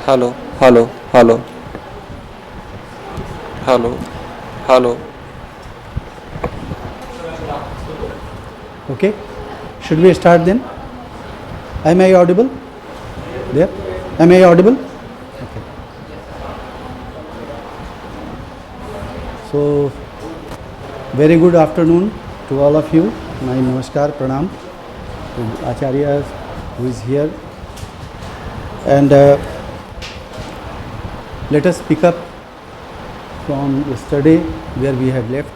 Hello, hello, hello, hello, hello. Okay, should we start then? Am I audible? There? Am I audible? Okay. So, very good afternoon to all of you. My namaskar, pranam to Acharya who is here. And let us pick up from yesterday where we had left.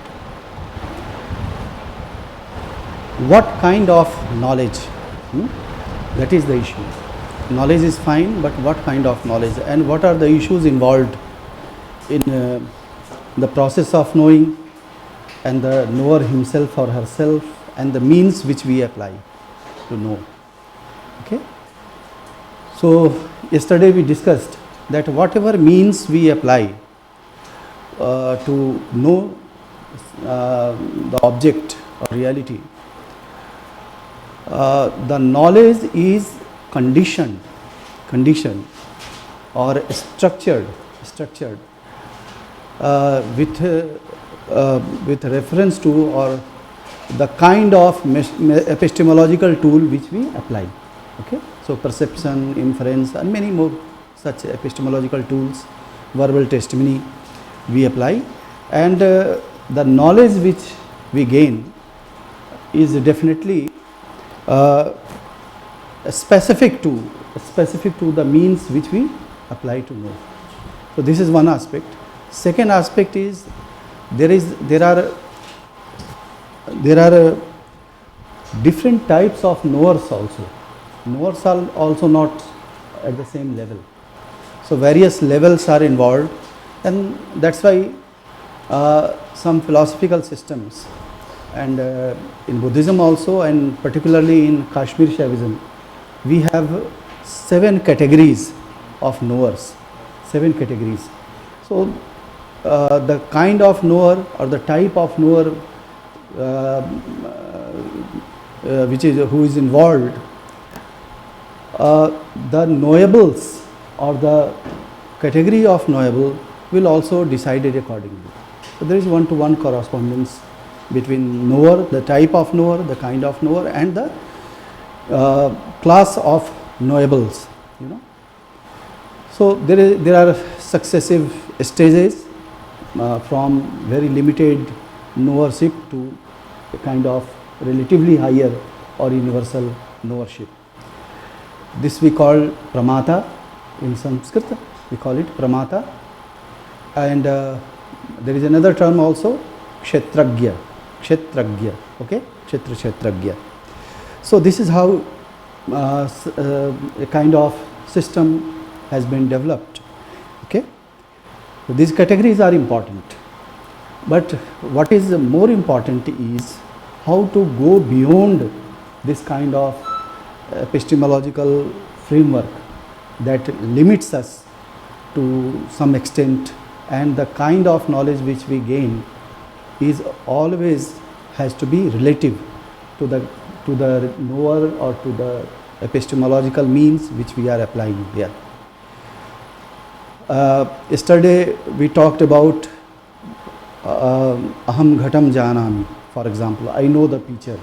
What kind of knowledge? That is the issue. Knowledge is fine, but what kind of knowledge? And what are the issues involved in the process of knowing, and the knower himself or herself, and the means which we apply to know. Okay? So, yesterday we discussed that whatever means we apply to know the object or reality, the knowledge is conditioned or structured with reference to or the kind of epistemological tool which we apply. Okay, so perception, inference, and many more such epistemological tools, verbal testimony we apply, and the knowledge which we gain is definitely specific to the means which we apply to know. So this is one aspect. Second aspect is there are different types of knowers also. Knowers are also not at the same level. So various levels are involved, and that's why some philosophical systems, and in Buddhism also, and particularly in Kashmir Shaivism, we have 7 categories of knowers. 7 categories. So the kind of knower or the type of knower who is involved, the knowables or the category of knowable will also decided accordingly. So there is one-to-one correspondence between knower, the type of knower, the kind of knower, and the class of knowables. So there are successive stages from very limited knowership to a kind of relatively higher or universal knowership. This we call pramata in Sanskrit. We call it pramata, and there is another term also, kshetragya. Okay, kshetragya. So this is how a kind of system has been developed. Okay, so these categories are important, but what is more important is how to go beyond this kind of epistemological framework that limits us to some extent, and the kind of knowledge which we gain is always has to be relative to the knower or to the epistemological means which we are applying here. Yesterday we talked about aham ghatam janami, for example, I know the picture.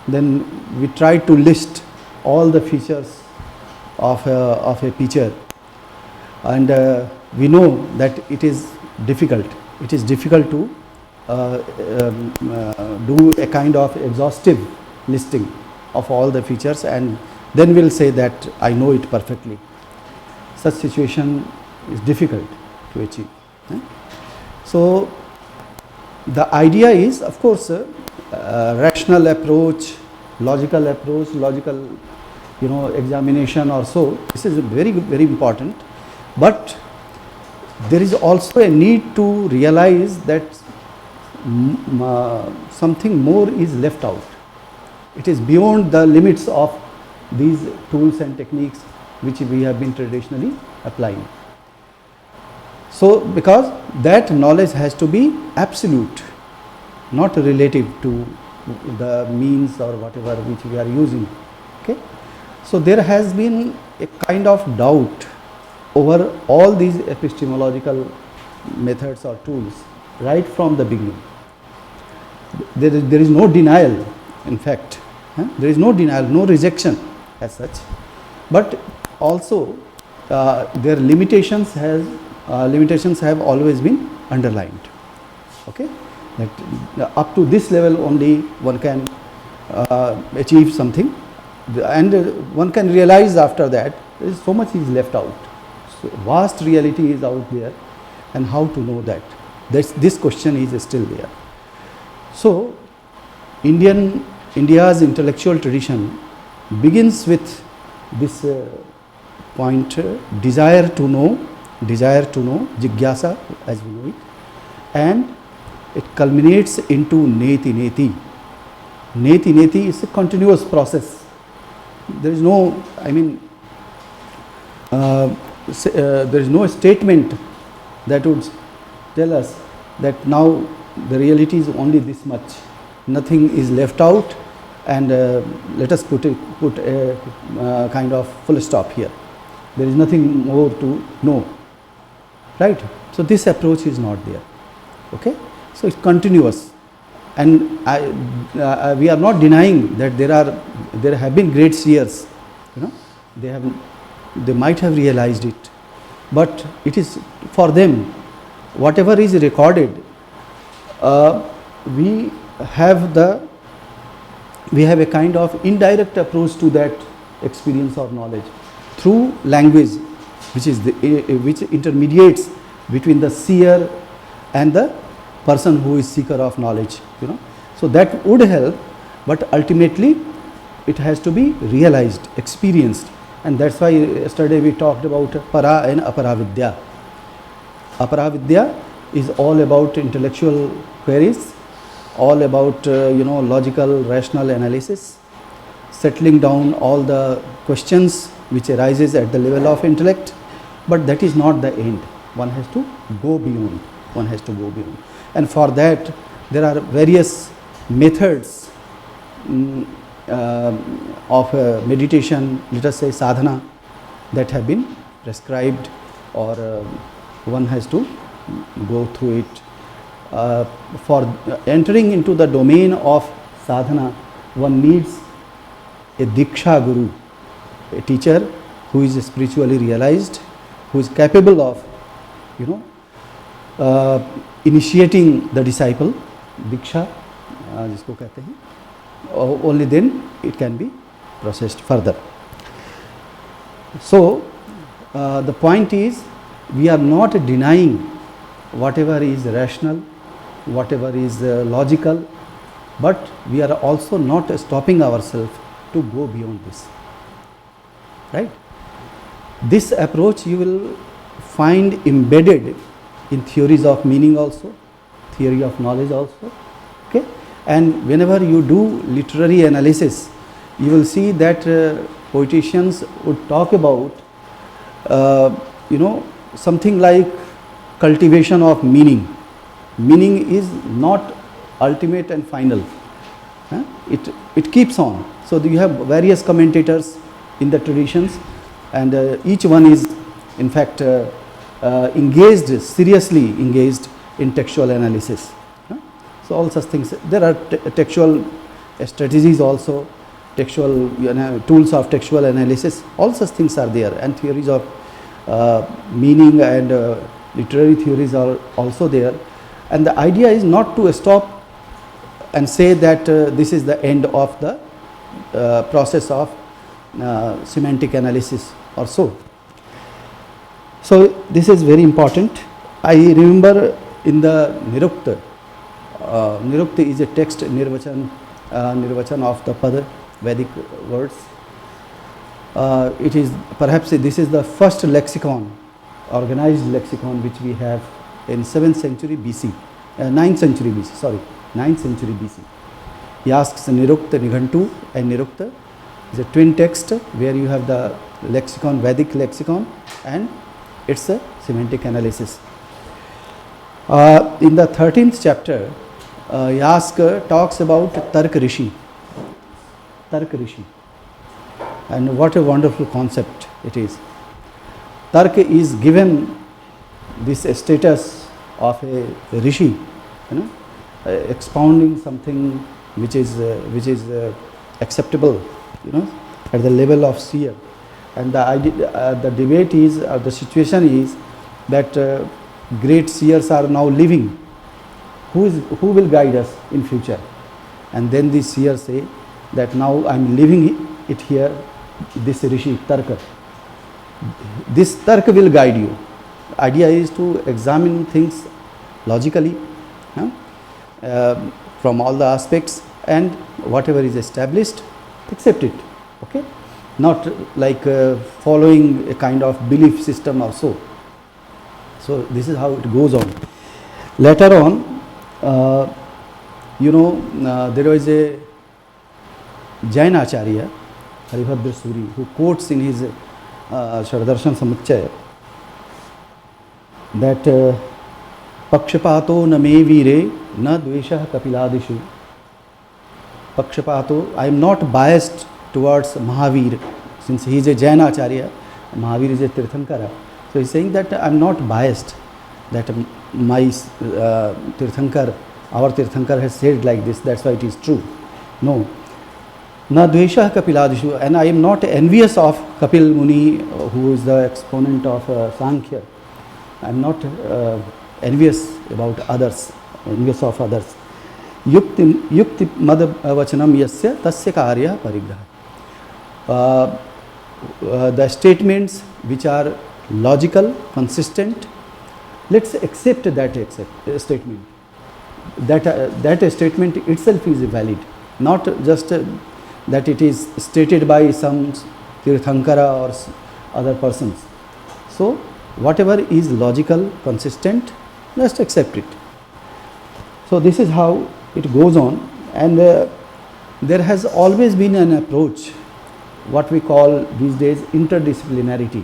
Then we tried to list all the features of a picture, and we know that it is difficult to do a kind of exhaustive listing of all the features, and then we'll say that I know it perfectly. Such situation is difficult to achieve. So the idea is, of course, rational approach, logical examination or so. This is very, very important, but there is also a need to realize that something more is left out. It is beyond the limits of these tools and techniques which we have been traditionally applying. So because that knowledge has to be absolute, not relative to the means or whatever which we are using. Okay, so there has been a kind of doubt over all these epistemological methods or tools right from the beginning. There is no denial, in fact, there is no denial, no rejection as such, but also their limitations have always been underlined. Okay, that up to this level only one can achieve something, and one can realize after that there is so much is left out. So vast reality is out there, and how to know that? This question is still there. So India's intellectual tradition begins with this point, desire to know, jigyasa as we know it, and it culminates into neti. Neti is a continuous process. There is no, there is no statement that would tell us that now the reality is only this much, nothing is left out, and let us put a kind of full stop here. There is nothing more to know, right? So this approach is not there. Okay, so it's continuous, and we are not denying that there have been great seers, they might have realized it, but it is for them, whatever is recorded, we have a kind of indirect approach to that experience or knowledge through language, which intermediates between the seer and the person who is seeker of knowledge. So that would help, but ultimately it has to be realized, experienced, and that's why yesterday we talked about para and aparavidya. Aparavidya is all about intellectual queries, all about logical, rational analysis, settling down all the questions which arises at the level of intellect, but that is not the end. One has to go beyond. And for that there are various methods of meditation, let us say sadhana, that have been prescribed, or one has to go through it. For entering into the domain of sadhana, one needs a diksha guru, a teacher who is spiritually realized, who is capable of initiating the disciple, diksha जिसको कहते हैं, only then it can be processed further. So the point is, we are not denying whatever is rational, whatever is logical, but we are also not stopping ourselves to go beyond this, right? This approach you will find embedded in theories of meaning also, theory of knowledge also. Okay, and whenever you do literary analysis, you will see that poeticians would talk about something like cultivation of meaning. Meaning is not ultimate and final. It keeps on. So you have various commentators in the traditions, and each one is in fact seriously engaged in textual analysis. So all such things. There are textual strategies also, textual tools of textual analysis. All such things are there, and theories of meaning and literary theories are also there. And the idea is not to stop and say that this is the end of the process of semantic analysis or so. So this is very important. I remember in the Nirukta, Nirukta is a text nirvachan of the Pada, Vedic words. It is perhaps this is the first lexicon, organized lexicon, which we have in 7th century BC, 9th century BC, sorry, 9th century BC. He asks Nirukta, Nighantu and Nirukta is a twin text where you have the lexicon, Vedic lexicon, and it's a semantic analysis. In the 13th chapter, Yask talks about Tark Rishi. Tark Rishi. And what a wonderful concept it is. Tark is given this status of a rishi, expounding something which is acceptable, at the level of seer. And the idea, the debate is, the situation is that great seers are now living. Who will guide us in future? And then the seer say that now I am living it here. This rishi Tarka. This Tarka will guide you. Idea is to examine things logically, from all the aspects, and whatever is established, accept it. Okay, not like following a kind of belief system or so. So this is how it goes on. Later on, there was a Jain Acharya, Haribhadra Suri, who quotes in his Shardarshan Samuchaya that Pakshapato na me vire na dveshah kapiladishu. Pakshapato, I am not biased towards Mahavir, since he is a Jain Acharya, Mahavir is a Tirthankara. So he is saying that I am not biased, that my Tirthankar, our Tirthankar has said like this, that's why it is true. No. Na dveshah kapiladishu, and I am not envious of Kapil Muni, who is the exponent of Sankhya. I am not envious about others, envious of others. Yukti mad vachanam yasya tasya karya parigraha. The statements which are logical, consistent, let's accept that statement. That statement itself is valid, not just that it is stated by some Tirthankara or other persons. So whatever is logical, consistent, just accept it. So this is how it goes on, and there has always been an approach, what we call these days interdisciplinarity.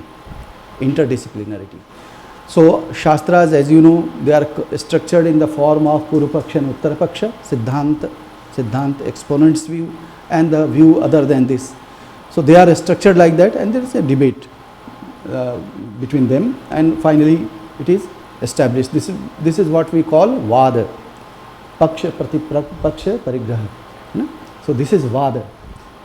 So Shastras, as you know, they are structured in the form of Purvapaksha and Uttarapaksha, Siddhant exponents view, and the view other than this. So they are structured like that, and there is a debate between them, and finally it is established. This is what we call Vada, Paksha Pratipaksha Parigraha. So this is Vada.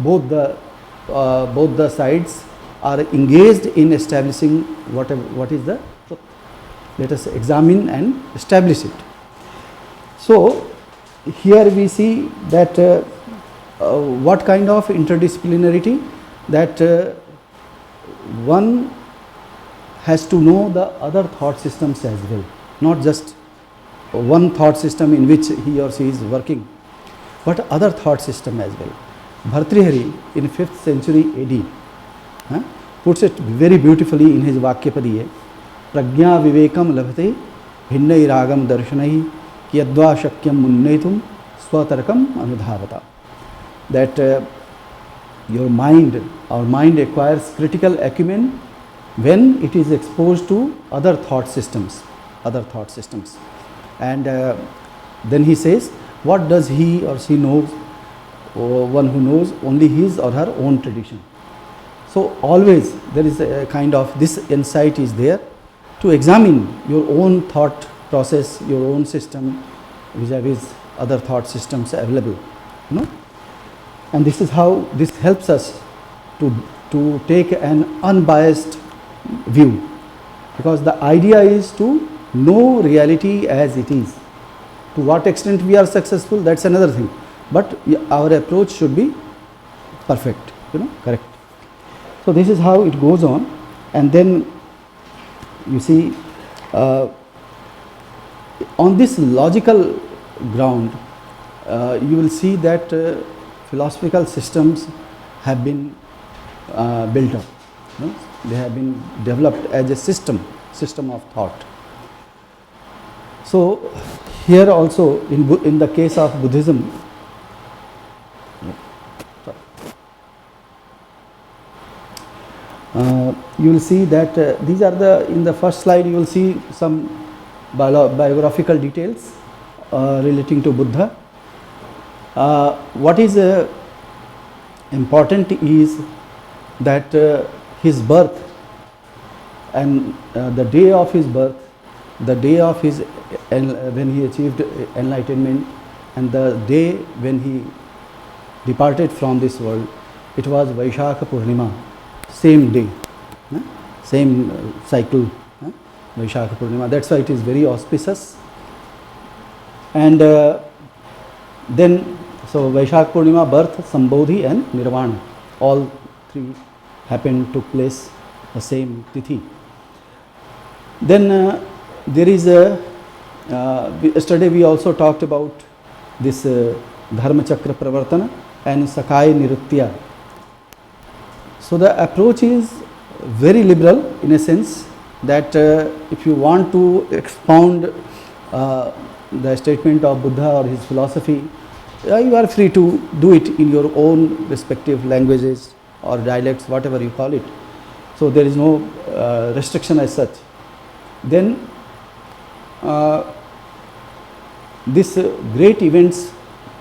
Both the sides are engaged in establishing what is the truth. Let us examine and establish it. So here we see that what kind of interdisciplinarity, that one has to know the other thought systems as well, not just one thought system in which he or she is working, but other thought system as well. Bhartrihari in 5th century AD puts it very beautifully in his Vakyapadiye. Prajna vivekam labhate hinnai ragam darshanai kiyadva shakyam munnetum swatarkam anudhavata. That our mind acquires critical acumen when it is exposed to other thought systems. And then he says, what does he or she knows? One who knows only his or her own tradition. So always there is a kind of this insight is there to examine your own thought process, your own system vis-a-vis other thought systems available. And this is how this helps us to take an unbiased view, because the idea is to know reality as it is. To what extent we are successful, that's another thing, but our approach should be perfect, correct. So this is how it goes on, and then you see on this logical ground you will see that philosophical systems have been built up. They have been developed as a system of thought. So here also in the case of Buddhism, you will see that these are in the first slide you will see some biographical details relating to Buddha. What is important is that his birth and the day of his birth, the day of his when he achieved enlightenment, and the day when he departed from this world, it was Vaishakha Purnima, same day, same cycle, Vaishakha Purnima. That's why it is very auspicious. And then, so Vaishakha Purnima, birth, Sambodhi and Nirvana, all three happened, took place the same tithi. Then there is a, yesterday we also talked about this Dharma Chakra Pravartana and Sakai Nirutya. So the approach is very liberal in a sense that if you want to expound the statement of Buddha or his philosophy, you are free to do it in your own respective languages or dialects, whatever you call it. So there is no restriction as such. Then this great events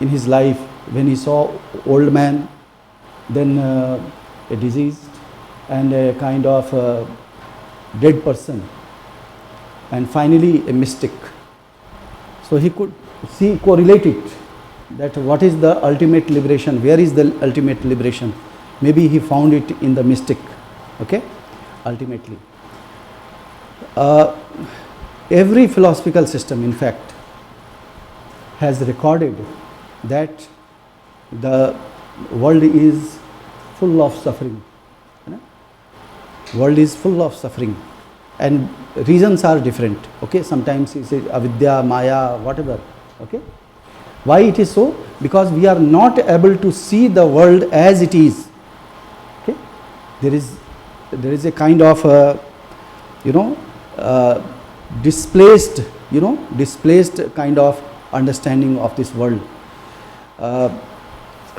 in his life, when he saw old man, then a diseased and a kind of dead person, and finally a mystic. So he could see, correlate it, that what is the ultimate liberation, where is the ultimate liberation. Maybe he found it in the mystic, okay, ultimately. Every philosophical system, in fact, has recorded that the world is full of suffering. World is full of suffering, and reasons are different. Okay, sometimes you say avidya, maya, whatever. Okay, why it is so? Because we are not able to see the world as it is. Okay, there is a kind of displaced kind of understanding of this world.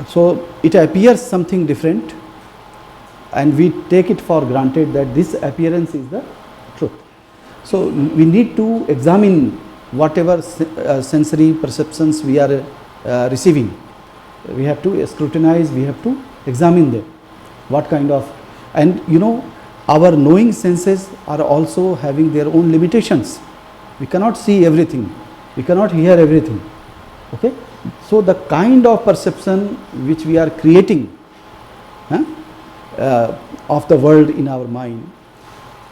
So it appears something different, and we take it for granted that this appearance is the truth. So we need to examine whatever sensory perceptions we are receiving. We have to scrutinize, we have to examine them. What kind of, and our knowing senses are also having their own limitations. We cannot see everything, we cannot hear everything. Okay, so the kind of perception which we are creating of the world in our mind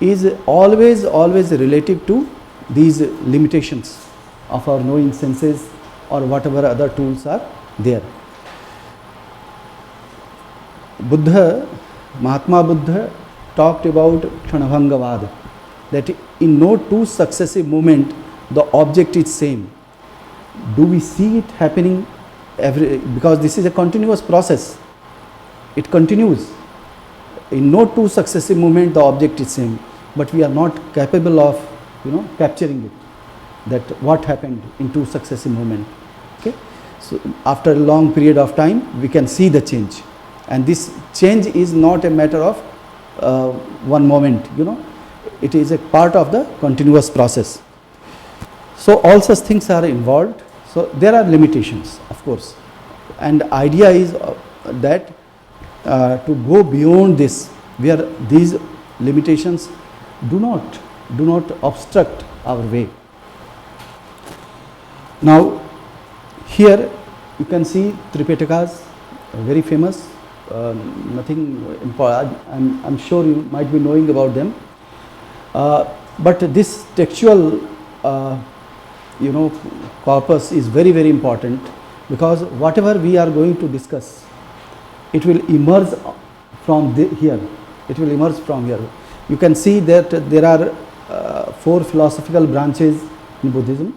is always relative to these limitations of our knowing senses or whatever other tools are there. Buddha, Mahatma Buddha talked about Kshanabhangavad, that in no two successive moment the object is same. Do we see it happening because this is a continuous process, it continues. In no two successive moment the object is same, but we are not capable of capturing it, that what happened in two successive moment. Okay, so after a long period of time we can see the change, and this change is not a matter of one moment, it is a part of the continuous process. So all such things are involved. So there are limitations, of course, and idea is that to go beyond this, where these limitations do not obstruct our way. Now here you can see Tripitakas, very famous, nothing important. I'm sure you might be knowing about them, but this textual corpus is very important, because whatever we are going to discuss, it will emerge from here. It will emerge from here. You can see that there are 4 philosophical branches in Buddhism: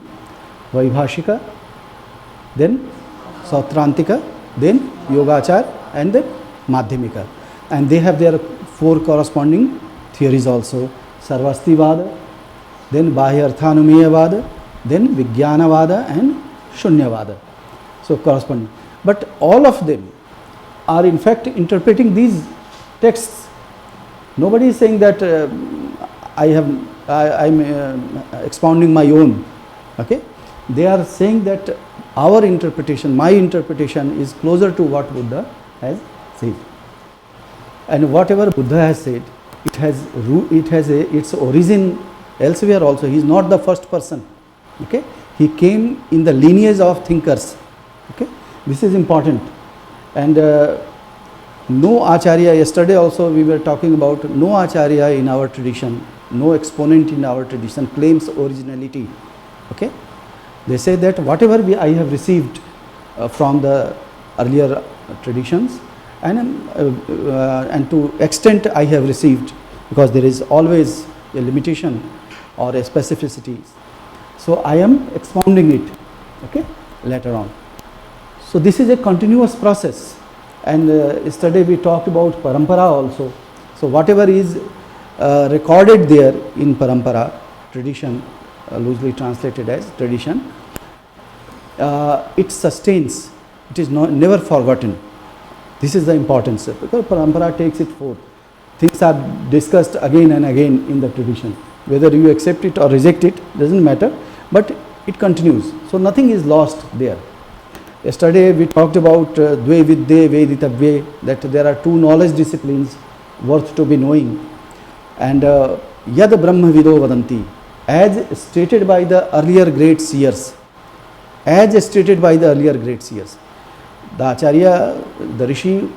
Vaibhashika, then Sautrantika, then Yogachar, and then Madhyamika. And they have their 4 corresponding theories also: Sarvastivada, then Bahyarthanumeyavada, then Vijnanavada and Shunyavada. So corresponding. But all of them are in fact interpreting these texts. Nobody is saying that I'm expounding my own. Okay, they are saying that our interpretation, my interpretation is closer to what Buddha has said. And whatever Buddha has said, it has its origin elsewhere also. He is not the first person. Okay, he came in the lineage of thinkers. Okay, this is important. And no acharya, yesterday also we were talking about, no acharya in our tradition, no exponent in our tradition claims originality. Okay, they say that whatever I have received from the earlier traditions, and to extent I have received, because there is always a limitation or a specificity, so I am expounding it, okay, later on. So this is a continuous process. And yesterday we talked about parampara also. So whatever is recorded there in parampara, tradition, loosely translated as tradition, it sustains, it is never forgotten. This is the importance, because parampara takes it forth. Things are discussed again and again in the tradition. Whether you accept it or reject it doesn't matter, but it continues. So nothing is lost there. Yesterday we talked about dve vidye veditavye, that there are two knowledge disciplines worth to be knowing. And yad brahma vido vadanti, as stated by the earlier great seers, as stated by the earlier great seers. The acharya, the rishi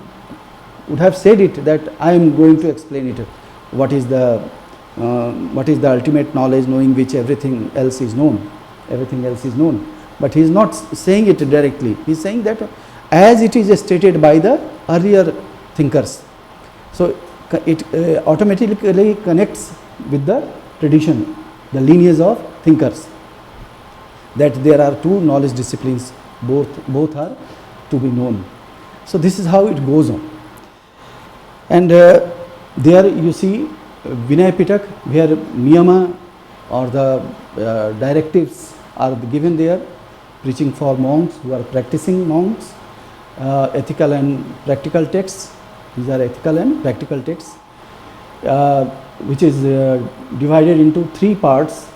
would have said it, that I am going to explain it. What is the ultimate knowledge, knowing which everything else is known. Everything else is known. But he is not saying it directly. He is saying that as it is stated by the earlier thinkers. So it automatically connects with the tradition, the lineage of thinkers, that there are two knowledge disciplines, both are to be known. So this is how it goes on. And there you see Vinay Pitak, where niyama or the directives are given there, preaching for monks who are practicing monks, ethical and practical texts. These are ethical and practical texts, which is divided into three parts,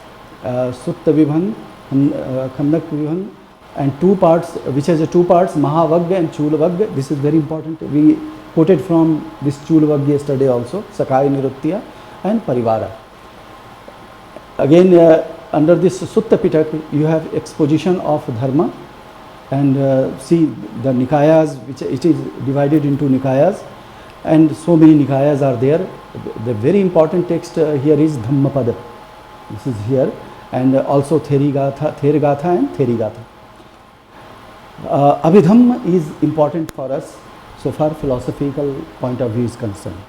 Sutta Vibhan, Khandak Vibhan, and two parts, which has two parts, Mahavagga and Chulavagga. This is very important. We quoted from this Chulavagga yesterday also, Sakai Nirutya and Parivara. Again, under this Sutta Pitak, you have exposition of dharma, and see the Nikayas, which it is divided into Nikayas, and so many Nikayas are there. The very important text here is Dhammapada. This is here, and also Therigatha and Therigatha. Abhidhamma is important for us so far philosophical point of view is concerned.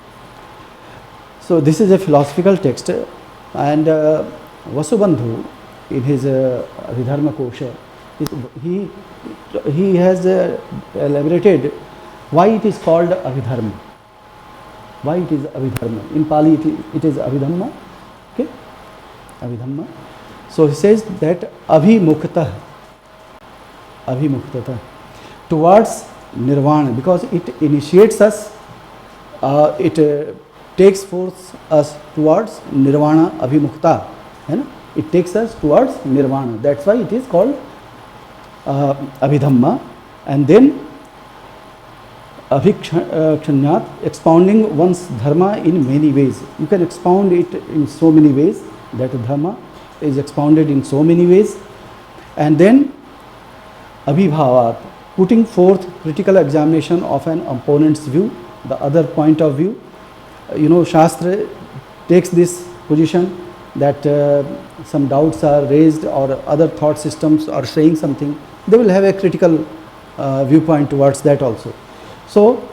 So this is a philosophical text, and Vasubandhu in his Abhidharma Kosha, he has elaborated why it is called Abhidharma. Why it is Abhidharma? In Pali it is Abhidhamma. Okay, Abhidhamma. So he says that Abhimuktah, towards nirvana, because it initiates us, it takes forth us towards nirvana, abhimukta. It takes us towards nirvana. That's why it is called Abhidhamma. And then Abhikshanyat, expounding one's dharma in many ways. You can expound it in so many ways. That dharma is expounded in so many ways. And then Abhibhavat, putting forth critical examination of an opponent's view, the other point of view. Shastra takes this position that some doubts are raised or other thought systems are saying something, they will have a critical viewpoint towards that also. So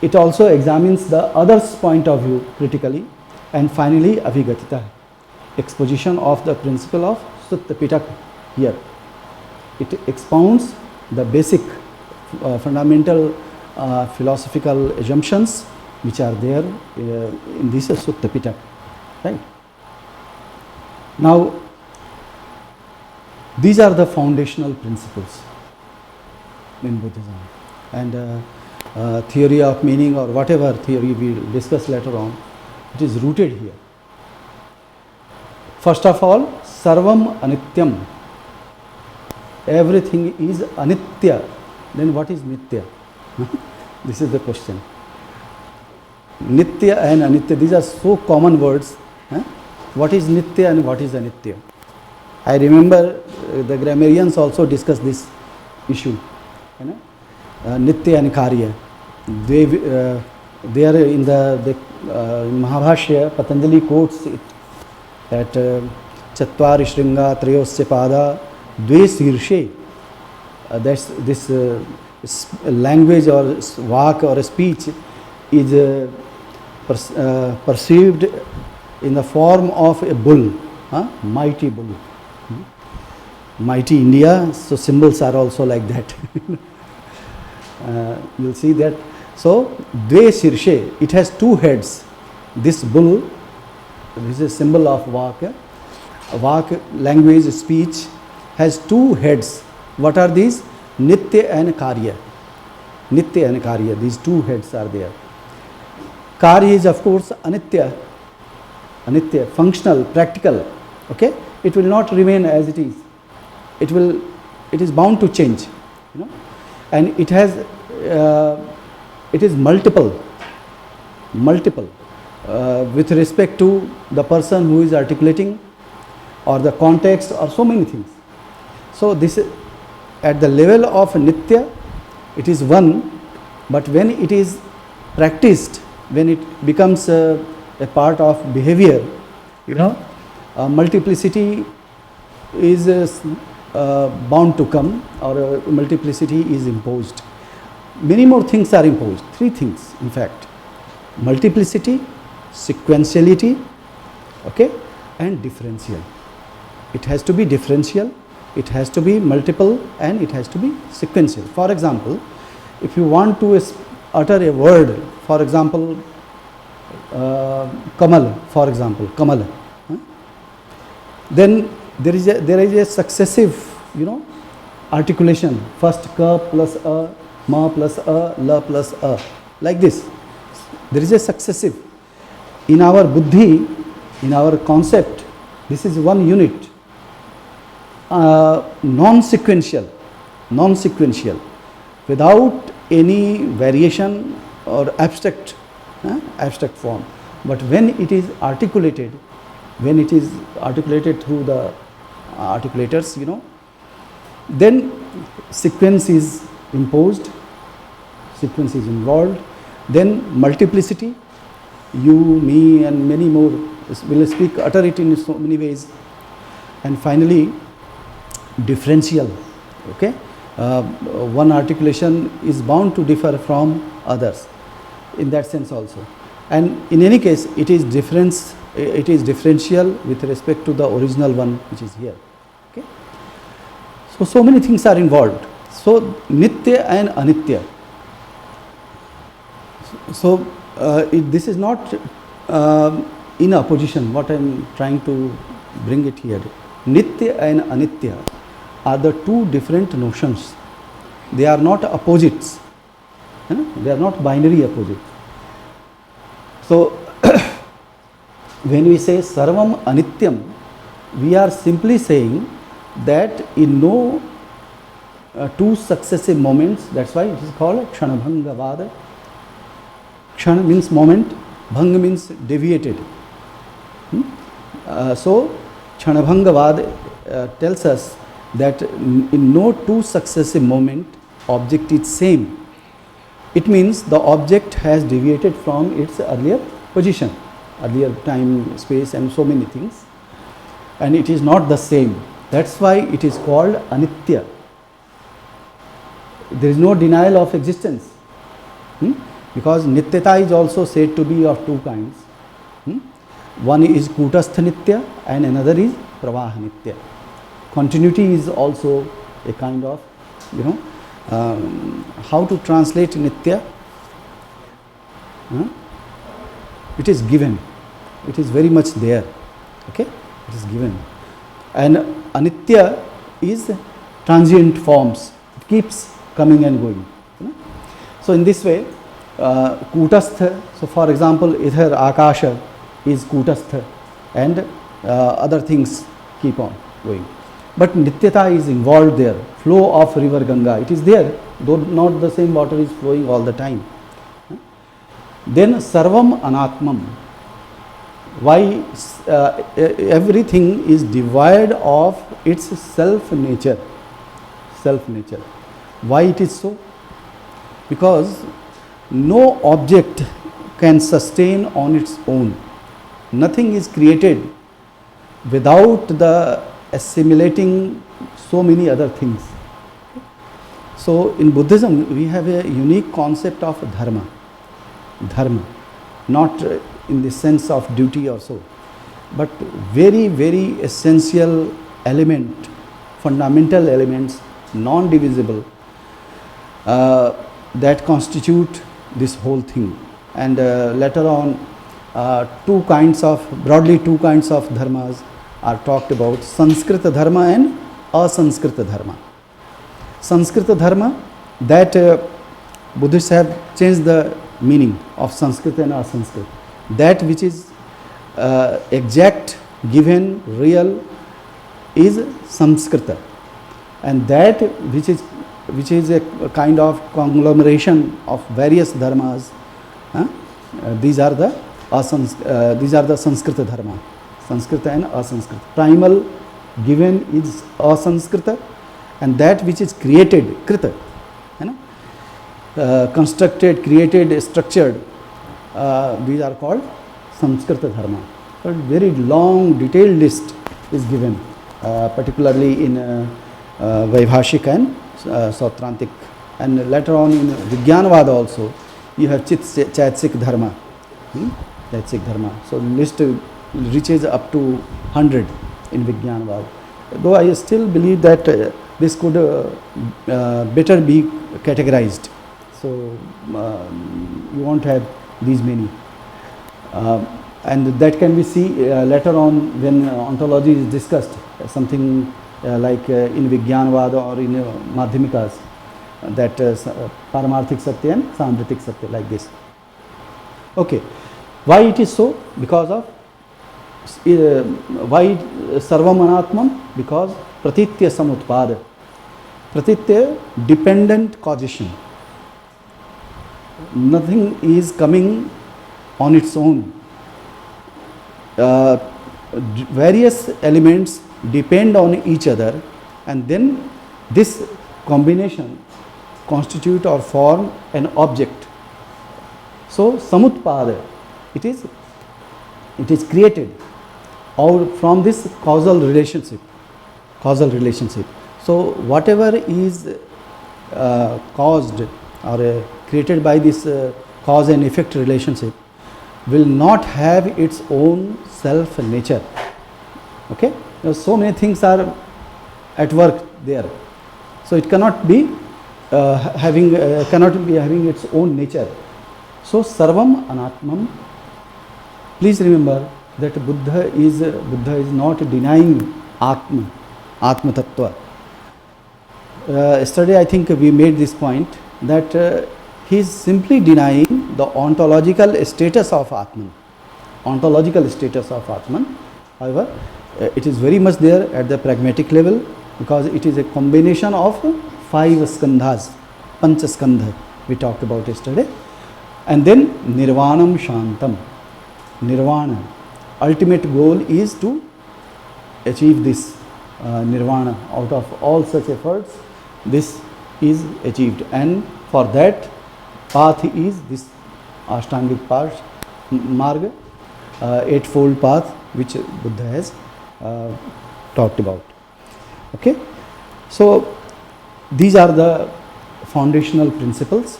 it also examines the other's point of view critically. And finally, Abhigatita, exposition of the principle of Sutta Pitak here. It expounds the basic fundamental philosophical assumptions which are there in this Sutta Pitak. Right? Now, these are the foundational principles in Buddhism. And theory of meaning or whatever theory we will discuss later on, it is rooted here. First of all, Sarvam Anityam. everything is anitya, then what is nitya? This is the question. Nitya and anitya, these are so common words. What is nitya and what is anitya? I remember the grammarians also discussed this issue. Nitya and karya. They are in the Mahabhashya, Patanjali quotes it that Chatvari Shringa Trayosya Pada Dve Sirshe. That's this language or vak or speech is perceived in the form of a bull, mighty bull. Mighty India, so symbols are also like that. You'll see that. So, Dve Sirshe, it has two heads. This bull, this is a symbol of vak. Vak, language, speech, has two heads. What are these? Nitya and Karya. Nitya and Karya, these two heads are there. Karya is of course Anitya. Anitya, functional, practical. Okay? It will not remain as it is. It is bound to change. And it has, it is multiple with respect to the person who is articulating or the context or so many things. So this at the level of nitya, it is one, but when it is practiced, when it becomes a part of behavior, multiplicity is bound to come, or multiplicity is imposed. Many more things are imposed, three things in fact: multiplicity, sequentiality, okay, and differential. It has to be differential, it has to be multiple, and it has to be sequential. For example, if you want to utter a word, for example, Kamal, for example, Kamal, then there is a successive, articulation. First ka plus a, ma plus a, la plus a, like this. There is a successive. In our buddhi, in our concept, this is one unit. Non-sequential, without any variation or abstract form. But when it is articulated through the articulators, then sequence is imposed, sequence is involved, then multiplicity, you, me and many more will utter it in so many ways, and finally differential. Okay, one articulation is bound to differ from others in that sense also, and in any case it is differential with respect to the original one which is here. Okay, so many things are involved. So nitya and anitya. So this is not in opposition. What I am trying to bring it here, nitya and anitya are the two different notions. They are not opposites. They are not binary opposites. So when we say sarvam anityam, we are simply saying that in no two successive moments, that's why it is called kshanabhanga vada. Kshana means moment, bhanga means deviated. So kshanabhanga vada tells us that in no two successive moment object is same. It means the object has deviated from its earlier position, earlier time, space and so many things, and it is not the same. That's why it is called anitya. There is no denial of existence, because nityata is also said to be of two kinds. One is kutastha nitya and another is pravaha nitya. Continuity is also a kind of, how to translate nitya? It is given. It is very much there. Okay, it is given. And anitya is transient forms. It keeps coming and going. So in this way, kutastha. So for example, either akasha is kutastha, and other things keep on going. but Nityata is involved there. Flow of river Ganga, it is there, though not the same water is flowing all the time. Then Sarvam Anatmam. Why everything is devoid of its self nature. Self nature. Why it is so? Because no object can sustain on its own. Nothing is created without the assimilating so many other things. So in Buddhism we have a unique concept of dharma. Dharma, not in the sense of duty or so, but very, very essential element, fundamental elements, non-divisible, that constitute this whole thing. And later on, broadly two kinds of dharmas are talked about: Sanskrita dharma and Asanskrita dharma. Sanskrita dharma, that Buddhists have changed the meaning of Sanskrit and Asanskrit. That which is exact, given, real is Samskrita, and that which is a kind of conglomeration of various dharmas, these are the Sanskrita dharma, Sanskrita and Asanskrita. Primal, given is Asanskrita, and that which is created, Krita, constructed, created, structured, these are called Samskrita dharma. But very long detailed list is given, particularly in Vaibhashik and Sautrantik, and later on in Vijnanavada also you have Chaitsik dharma. Chaitsik dharma. So list reaches up to 100 in Vijnanavada. Though I still believe that this could better be categorized. So you won't have these many. And that can be seen later on when ontology is discussed, something like in Vijnanavada or in Madhyamikas, that Paramarthik Satya and Samritik Satya, like this. Okay, why it is so? Because of why Sarvam Anatmam? Because Pratitya Samutpada. Pratitya, dependent causation. Nothing is coming on its own. Various elements depend on each other, and then this combination constitute or form an object. So Samutpada, it is created out from this causal relationship. So whatever is caused or created by this cause and effect relationship will not have its own self nature. Okay, so many things are at work there, so it cannot be having its own nature. So Sarvam Anatmam. Please remember that Buddha is not denying Atma Tattva. Yesterday I think we made this point that he is simply denying the ontological status of Atman. However, it is very much there at the pragmatic level, because it is a combination of 5 skandhas, pancha skandha we talked about yesterday, and then Nirvanam Shantam. Nirvana, ultimate goal is to achieve this Nirvana. Out of all such efforts, this is achieved, and for that path is this Ashtangik path, Marga, eightfold path which Buddha has talked about. Okay, so these are the foundational principles.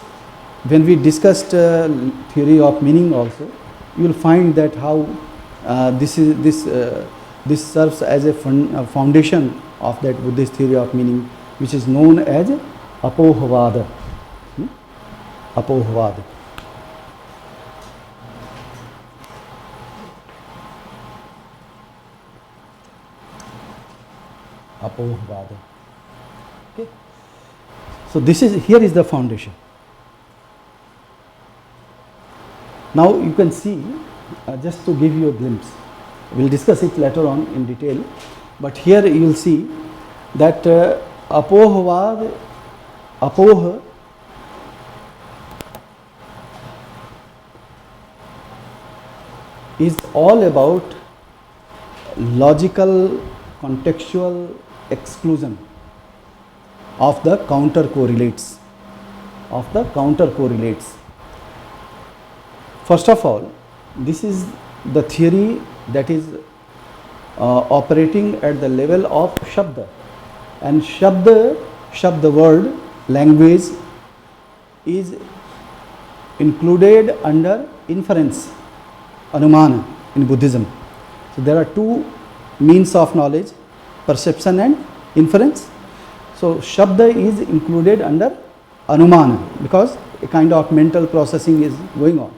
When we discussed theory of meaning also, you will find that how this serves as a foundation of that Buddhist theory of meaning, which is known as Apohavada. Apohavada. Apohavada. Okay. So here is the foundation. Now you can see, just to give you a glimpse, we'll discuss it later on in detail, but here you will see that apohavad, apoh is all about logical contextual exclusion of the counter correlates, First of all, this is the theory that is operating at the level of shabda, and shabda word, language, is included under inference, anumana in Buddhism. So there are two means of knowledge, perception and inference. So shabda is included under anumana because a kind of mental processing is going on.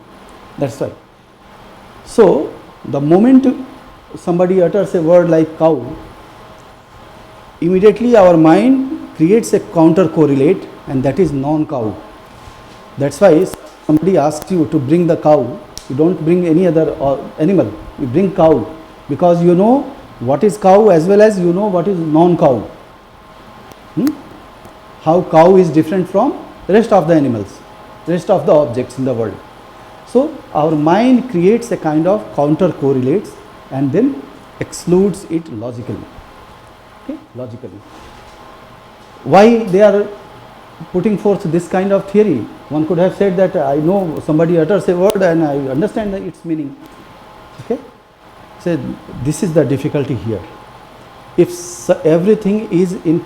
That's why. So the moment somebody utters a word like cow, immediately our mind creates a counter correlate, and that is non-cow. That's why somebody asks you to bring the cow, you don't bring any other animal, you bring cow, because you know what is cow as well as you know what is non-cow. How cow is different from rest of the animals, rest of the objects in the world. So our mind creates a kind of counter correlates and then excludes it logically. Okay, logically. Why they are putting forth this kind of theory? One could have said that I know somebody utters a word and I understand its meaning. Okay, so this is the difficulty here. If everything is in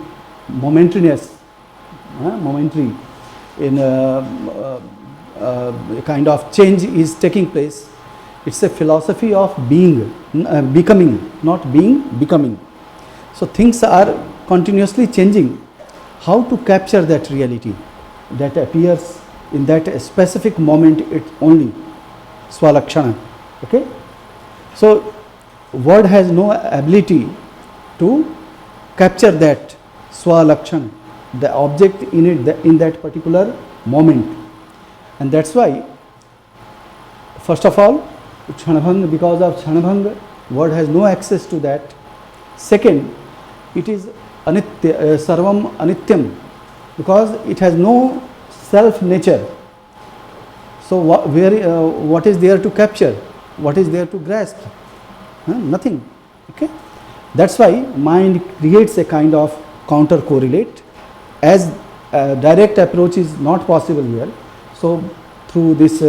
momentariness, momentary, in a kind of change is taking place, it's a philosophy of being, becoming, not being, becoming. So things are continuously changing. How to capture that reality that appears in that specific moment, it only swalakshana. Okay, so word has no ability to capture that swalakshana, the object in it, in that particular moment. And that's why, first of all, Kshanabhanga, because of Kshanabhanga, word has no access to that. Second, it is anitya, sarvam anityam, because it has no self nature. So what is there to capture? What is there to grasp? Nothing. Okay, that's why mind creates a kind of counter correlate. As direct approach is not possible here, so through this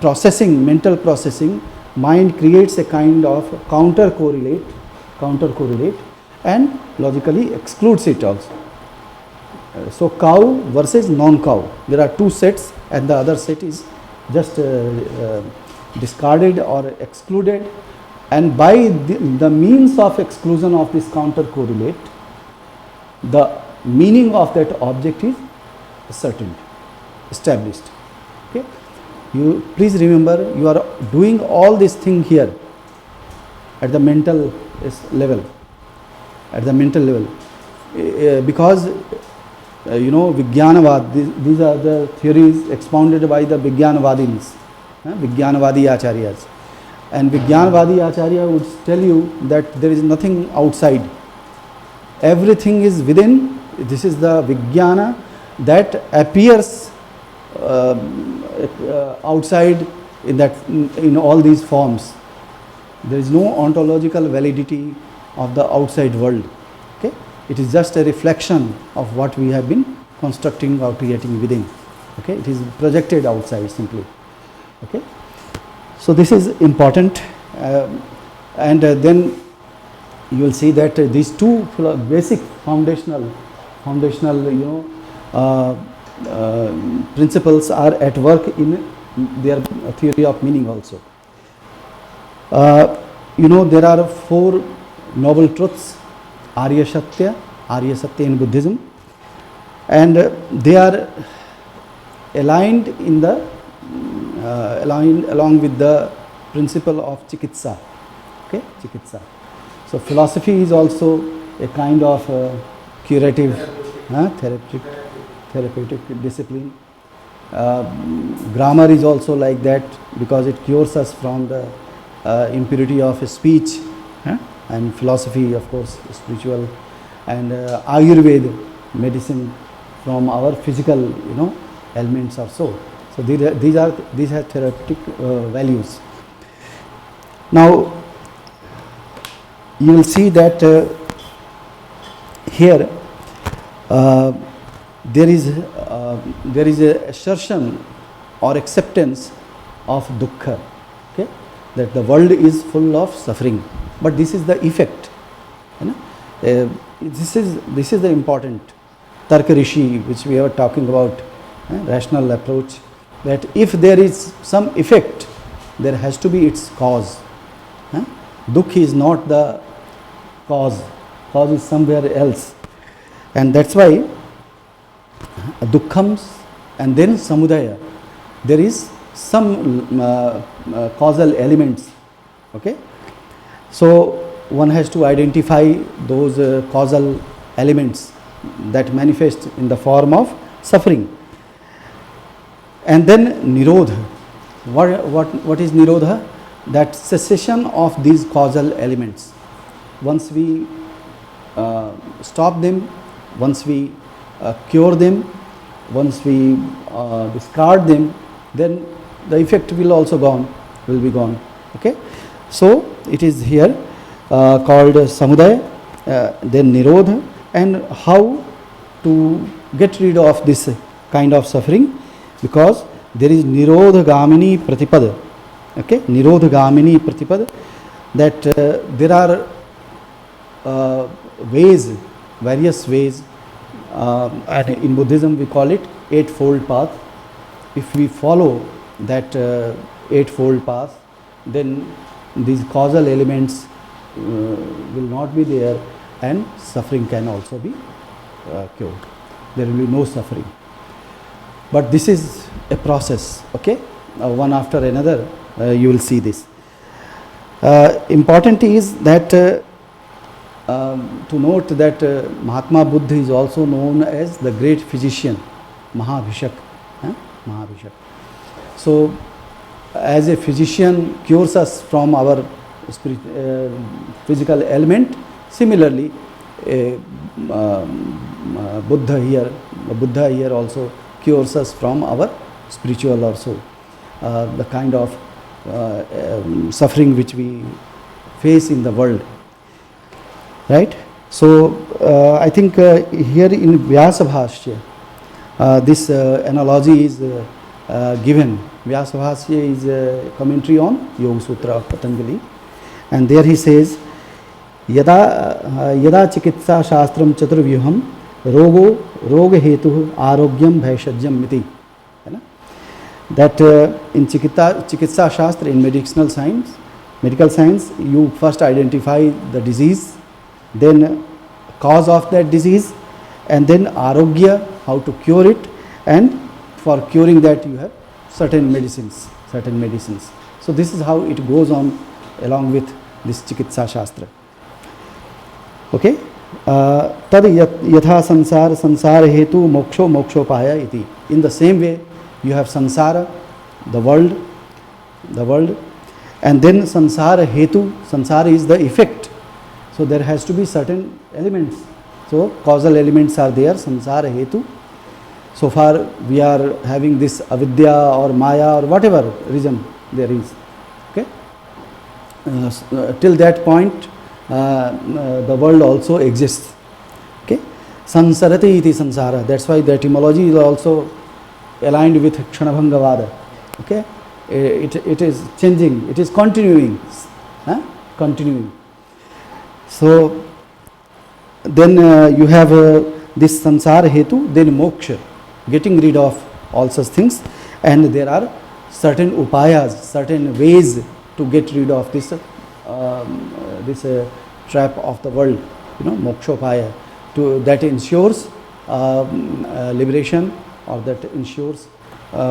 processing, mental processing, mind creates a kind of counter correlate and logically excludes it also. So cow versus non-cow, there are two sets and the other set is just discarded or excluded, and by the means of exclusion of this counter correlate, the meaning of that object is certain, established. Okay, you please remember, you are doing all this thing here at the mental level, because Vijnanavad, these are the theories expounded by the Vijnanavadins, Vijnanavadi acharyas, and Vijnanavadi acharya would tell you that there is nothing outside, everything is within. This is the Vijnana that appears outside in all these forms. There is no ontological validity of the outside world. Okay, it is just a reflection of what we have been constructing or creating within. Okay, it is projected outside simply. Okay, so this is important, and then you will see that these two basic foundational principles are at work in their theory of meaning also. There are four noble truths, Arya Satya in Buddhism, and they are aligned in the along with the principle of Chikitsa. Okay, Chikitsa. So philosophy is also a kind of curative, therapeutic discipline. Grammar is also like that because it cures us from the impurity of speech, and philosophy, of course, spiritual, and Ayurveda, medicine from our physical, elements or so. So these are therapeutic values. Now you will see that here there is a assertion or acceptance of dukkha, okay, that the world is full of suffering, but this is the effect, this is the important Tarka Rishi which we are talking about, rational approach, that if there is some effect, there has to be its cause. Dukkha is not the cause is somewhere else, and that's why dukkhams and then samudaya, there is some causal elements, okay. So one has to identify those causal elements that manifest in the form of suffering. And then nirodha. What is nirodha? That cessation of these causal elements. Once we stop them, once we cure them, once we discard them, then the effect will be gone. Okay. So it is here called samudaya, then nirodha, and how to get rid of this kind of suffering, because there is nirodha gamini pratipada. Okay, nirodha gamini pratipada, that there are various ways, and in Buddhism we call it eightfold path. If we follow that eightfold path, then these causal elements will not be there, and suffering can also be cured. There will be no suffering. But this is a process, okay? One after another, you will see this. Important is that to note that Mahatma Buddha is also known as the great physician, Mahabhishak. Mahabhishak. So, as a physician cures us from our physical element, similarly, Buddha here also cures us from our spiritual also, the kind of suffering which we face in the world, right? So I think here in Vyasa Bhashya, this analogy is given. Vyasa Bhashya is a commentary on Yoga Sutra of Patanjali, and there he says, yada chikitsa shastram chaturvyuham roga hetu arogyam bhaishajyam miti. That in Chikitsa Shastra, in medical science, you first identify the disease, then cause of that disease, and then arogya, how to cure it, and for curing that you have certain medicines. So this is how it goes on along with this Chikitsa Shastra. Okay? Tad yatha sansara hetu mokshopaya iti. In the same way, you have samsara, the world, and then samsara hetu. Samsara is the effect. So there has to be certain elements. So causal elements are there, samsara hetu. So far we are having this avidya or maya or whatever reason there is. Okay. Till that point, the world also exists. Okay. Sansarati iti samsara. That's why the etymology is also aligned with Kshanabhangavada. Okay, it is changing, it is continuing. So then you have this samsara hetu, then moksha, getting rid of all such things, and there are certain upayas, certain ways to get rid of this trap of the world, mokshopaya, that ensures liberation, or that ensures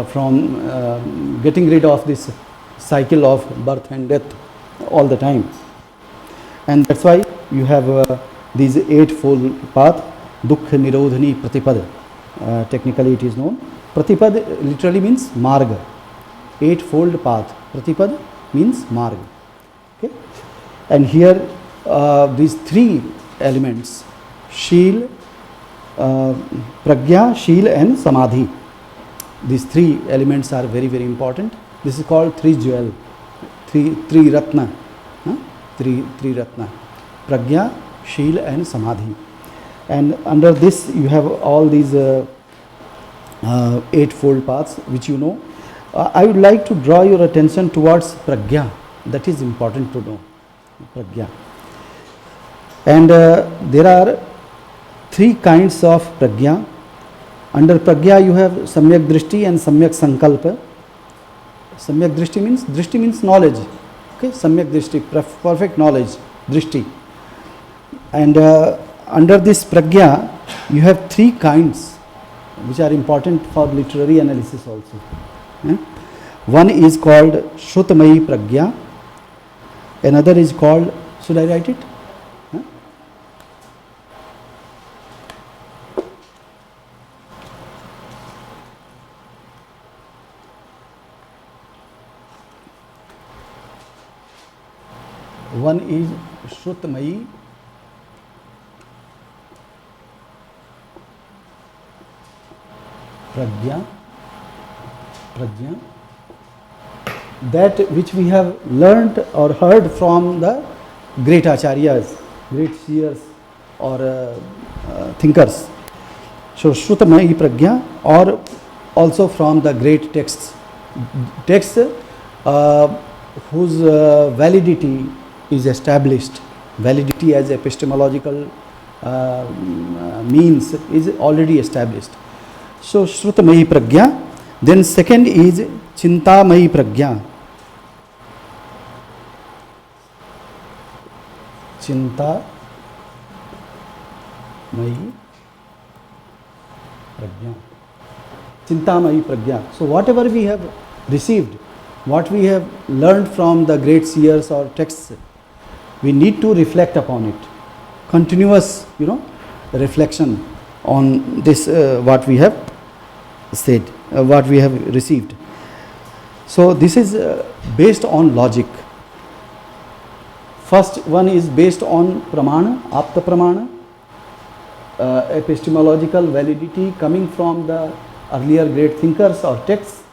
from getting rid of this cycle of birth and death all the time. And that's why you have these eightfold path, dukkha nirodhani pratipad. Technically it is known. Pratipad literally means marga. Eightfold path. Pratipad means marga. Okay? And here these three elements, Sheel, Pragya, Sheel and Samadhi. These three elements are very, very important. This is called three jewel, three ratna, three ratna, Pragya, Sheel and Samadhi. And under this you have all these eightfold paths which you know. I would like to draw your attention towards Pragya. That is important to know, Pragya. And there are three kinds of Pragya. Under Pragya you have Samyak Drishti and Samyak Sankalpa. Samyak Drishti means knowledge. Okay, Samyak Drishti, perfect knowledge, Drishti. And under this Pragya you have three kinds which are important for literary analysis also. One is called Shrutamayi Pragya, another is called, should I write it? One is Shrutamayi Pragya, that which we have learnt or heard from the great acharyas, great seers or thinkers. So Shrutamayi Pragya, or also from the great texts whose validity is established, validity as epistemological means is already established. So Shrutamayi Pragya. Then second is Chintamayi Pragya. Chintamayi Pragya. Chintamayi Pragya. So whatever we have received, what we have learned from the great seers or texts, we need to reflect upon it. Continuous, reflection on this what we have said, what we have received. So this is based on logic. First one is based on pramana, apta pramana, epistemological validity coming from the earlier great thinkers or texts.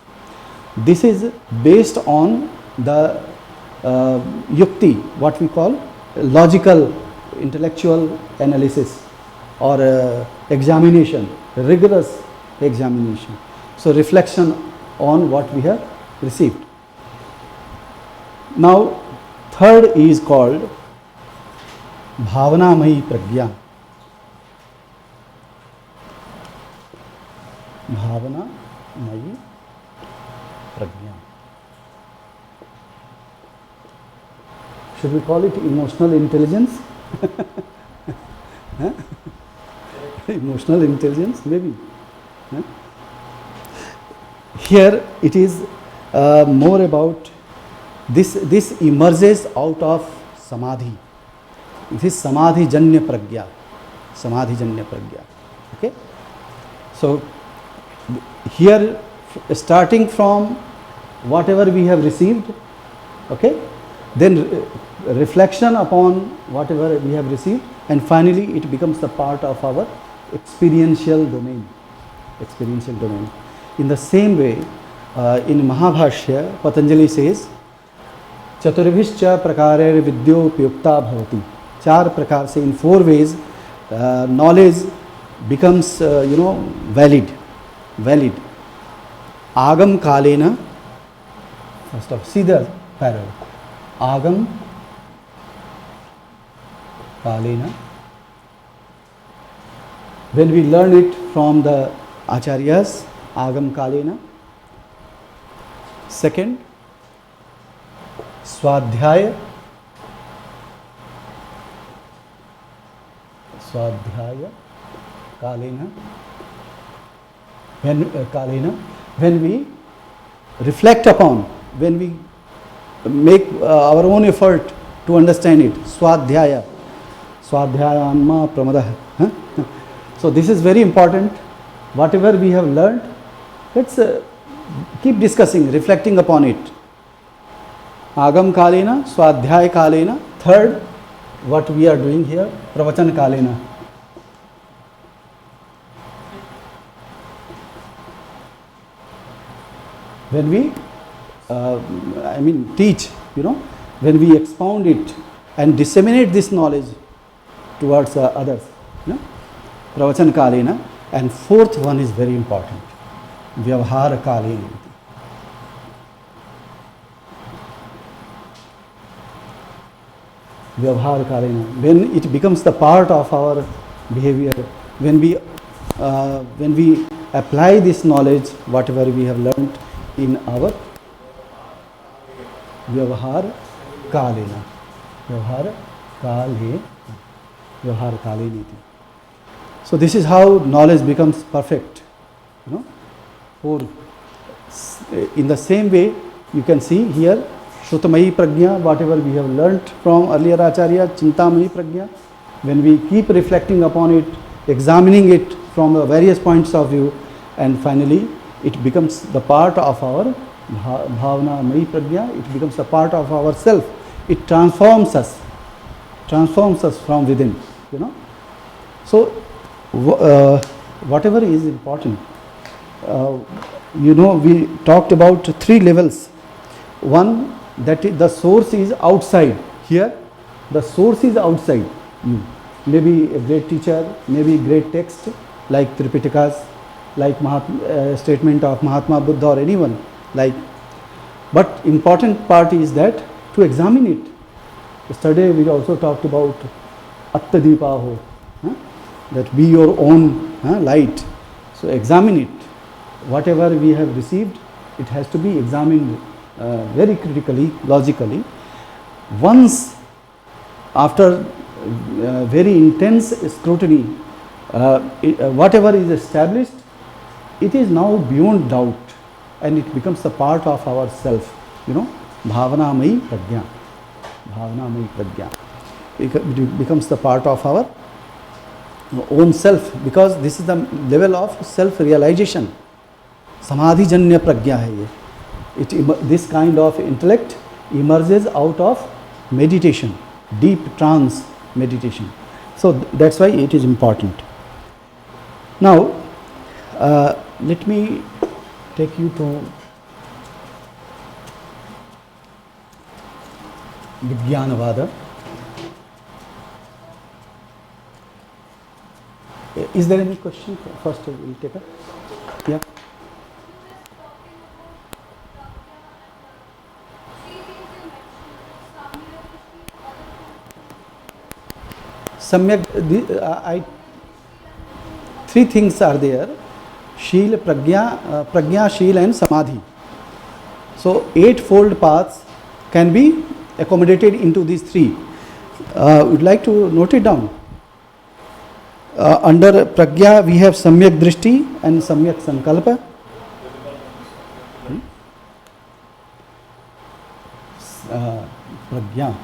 This is based on the yukti, what we call logical intellectual analysis or examination, rigorous examination. So reflection on what we have received. Now third is called Bhavanamayi Pragya. Bhavanamayi Pragya. Should we call it emotional intelligence? Emotional intelligence, maybe. Here it is more about this emerges out of samadhi. This samadhi janya pragya. Samadhi janya pragya. Okay. So here, starting from whatever we have received, okay, then reflection upon whatever we have received, and finally it becomes the part of our experiential domain. Experiential domain. In the same way, in Mahabhashya, Patanjali says, Chaturvishcha prakarer vidyopyukta bhavati. Char prakar se, in four ways, knowledge becomes, valid. Agam kalena, first of, see the parallel. Agam kalena. When we learn it from the acharyas, agam kalena. Second, swadhyaya. Swadhyaya kalena. When we reflect upon, when we make our own effort to understand it, swadhyaya. Swadhyaya anma pramadah. So this is very important. Whatever we have learned, let's keep discussing, reflecting upon it. Agam kalena, swadhyaya kalena. Third, what we are doing here, pravachan kalena. When we teach, when we expound it and disseminate this knowledge towards others, pravachan kalena. And fourth one is very important, vyavhar kalena. Vyavhar kalena, when it becomes the part of our behavior, when we apply this knowledge, whatever we have learnt in our vyavhar kalena, vyavhar kalena. So this is how knowledge becomes perfect. Or in the same way, you can see here, Shrutamayi Prajna, whatever we have learnt from earlier Acharya, Chintamayi Prajna, when we keep reflecting upon it, examining it from the various points of view, and finally it becomes the part of our Bhavana-mayi Prajna, it becomes a part of ourself. It transforms us from within, So, whatever is important, we talked about 3 levels. One, that the source is outside. Here, the source is outside you. Maybe a great teacher, maybe great text like Tripitakas, like statement of Mahatma Buddha or anyone. But important part is that to examine it. Yesterday we also talked about Attadipaho, that be your own light. So examine it. Whatever we have received, it has to be examined very critically, logically. Once, after very intense scrutiny, whatever is established, it is now beyond doubt, and it becomes a part of our self. Bhavana-mayi Prajna. Bhavana-mayi Prajna. It becomes the part of our own self, because this is the level of self-realization. Samadhi-janya prajna hai ye. This kind of intellect emerges out of meditation, deep trance meditation. So that's why it is important. Now, let me take you to Vijnanavada. Is there any question? First we'll take up. Yeah. Samyak, 3 things are there: Sheel, Prajna, Sheel and Samadhi. So 8-fold paths can be accommodated into these 3. Would like to note it down. Under Prajna we have Samyak Drishti and Samyak Sankalpa. Prajna.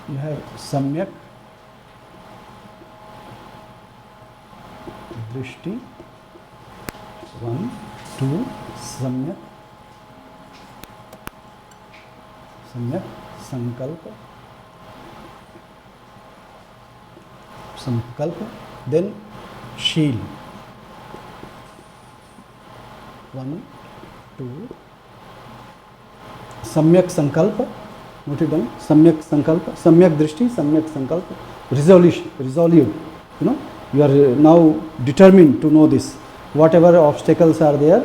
You have Samyak Drishti, 1, 2, Samyak Sankalpa, then Sheel, 1, 2, Samyak Sankalpa, note it down, Samyak Sankalpa, Samyak Drishti, Samyak Sankalpa, resolve, you are now determined to know this. Whatever obstacles are there,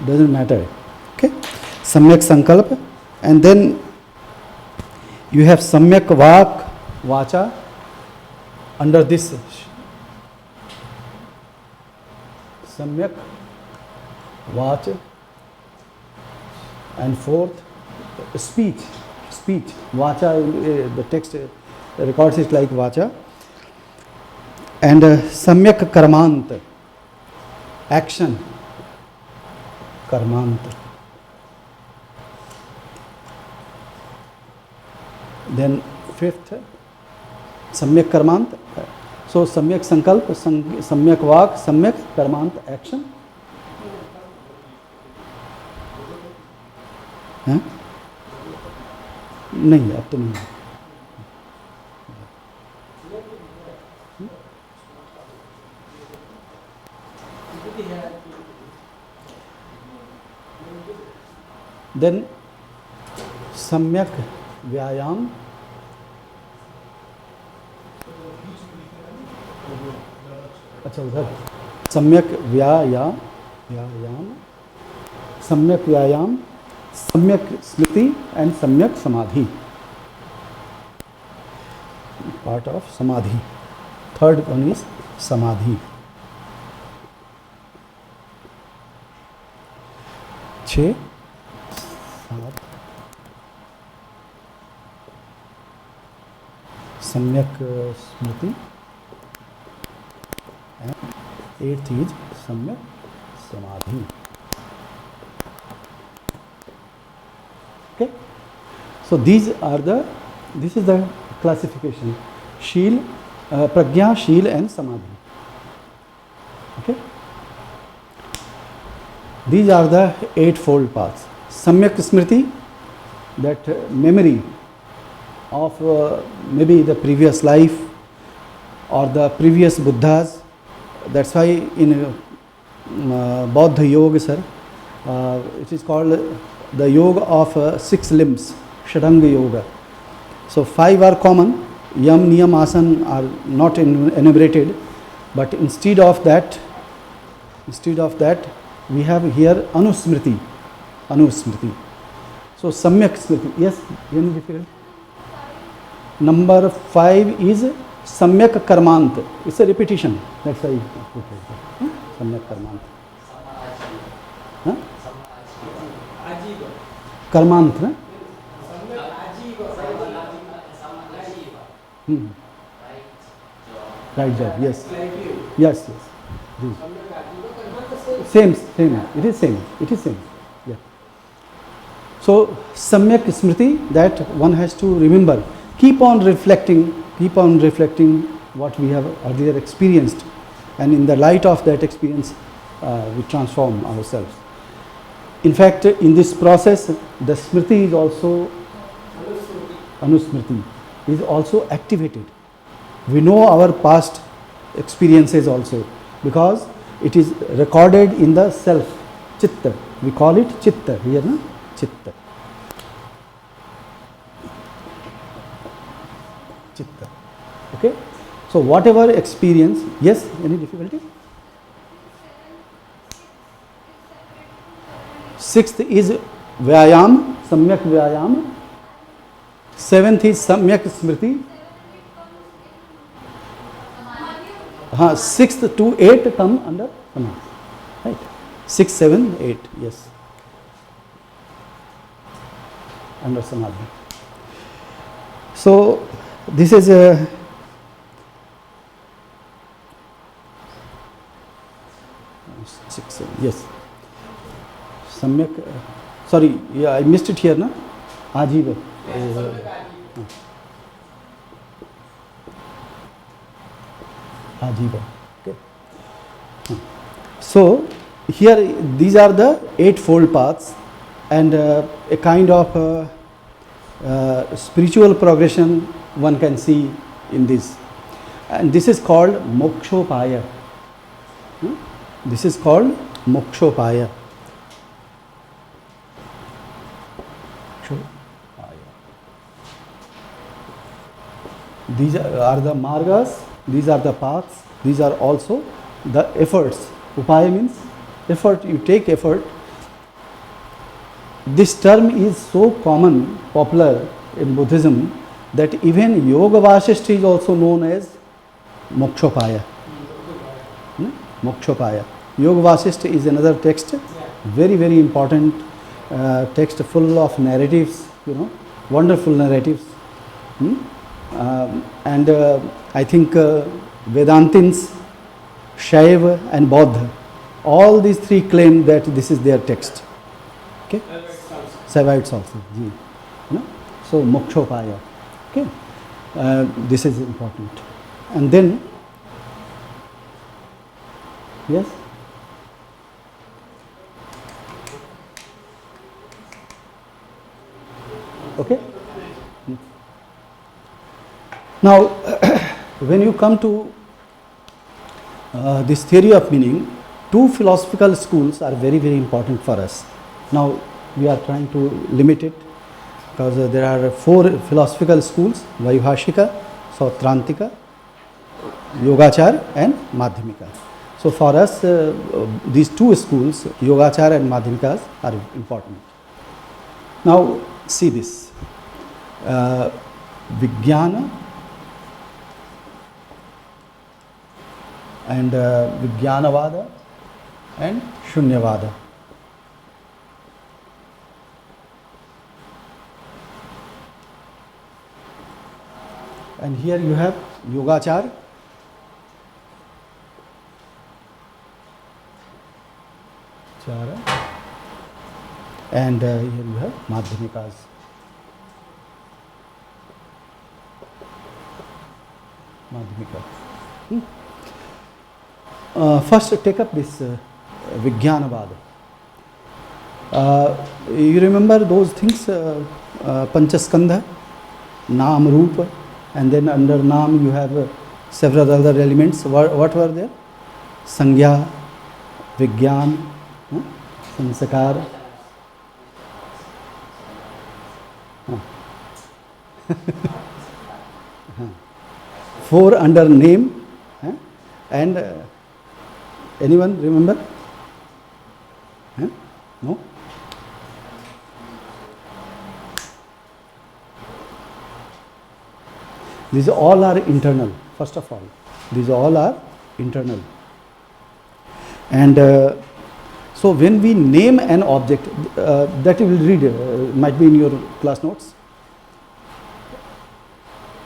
doesn't matter. Okay, Samyak Sankalpa, and then you have Samyak Vak, Vacha, under this Samyak Vacha, and 4th, speech, Vacha, the text records it like Vacha, and Samyak Karmant, action, Karmant. Then 5th, Samyak Karmant. So Samyak Sankalp, Samyak Vak, Samyak Karmant, action. नहीं अब तो नहीं है. Then सम्यक व्यायाम, अच्छा उधर सम्यक व्यायाम, सम्यक व्यायाम, सम्यक स्मृति एंड सम्यक समाधि, पार्ट ऑफ समाधि. थर्ड वन इज समाधि. 6, 7 सम्यक स्मृति and 8th is सम्यक समाधि. Okay, so this is the classification: शील, pragya, शील and samadhi. Okay, these are the eightfold paths. Samyak smriti, that memory of maybe the previous life or the previous Buddhas. That's why in Bauddha yoga, sir, it is called the yoga of 6 limbs, Shatanga yoga. So 5 are common, yam, niyam, asan are not enumerated, but instead of that we have here anusmriti. So samyak smriti, yes, any difficult? Number 5 is samyak karmant. It's a repetition, that's why I put it there. Samyak karmant. Huh? Karmant, huh? Right job, yes. Yes. Same. It is same. Yeah. So samyak smriti, that one has to remember. Keep on reflecting what we have earlier experienced, and in the light of that experience, we transform ourselves. In fact, in this process, the smriti is also anusmriti is also activated. We know our past experiences also, because it is recorded in the self, chitta. We call it chitta here, na? Chitta. Okay. So whatever experience, yes, any difficulty? 6th is vyayam, samyak vyayam. 7th is samyak smriti. 6th to 8 come under samadhi. Right? 6, 7, 8, yes. Under samadhi. So this is a 6, 7, yes. Samyak, sorry, yeah, I missed it here, na? Ajiva. Ajiva. Okay. So here these are the eightfold paths, and a kind of spiritual progression one can see in this, and this is called mokshopaya. This is called mokshopaya. These are the margas, these are the paths, these are also the efforts. Upaya means effort, you take effort. This term is so common, popular in Buddhism, that even Yoga Vasishtha is also known as Mokshopaya. Mokshopaya. Yoga Vasishtha is another text, very, very important text, full of narratives, wonderful narratives. And I think Vedantins, Shaiva and Bauddha, all these three claim that this is their text. Okay? Saivites also. So Mokshopaya. Okay? This is important. And then, yes? Okay? Now, when you come to this theory of meaning, two philosophical schools are very, very important for us. Now, we are trying to limit it because there are four philosophical schools: Vaibhashika, Sautrantika, Yogachar and Madhyamika. So for us, these two schools, Yogachar and Madhyamikas, are important. Now, see this. Vijnana and Vijnanavada and Shunyavada. And here you have Yogachar, and here you have Madhyamikas. First, take up this Vijnanavada. You remember those things, Panchaskandha, Naam, Rupa, and then under Naam you have several other elements. What were there? Sangya, Vigyan, Sanskar. Four under name, and anyone remember? No? These all are internal, first of all. These all are internal. And so when we name an object, that you will read, might be in your class notes.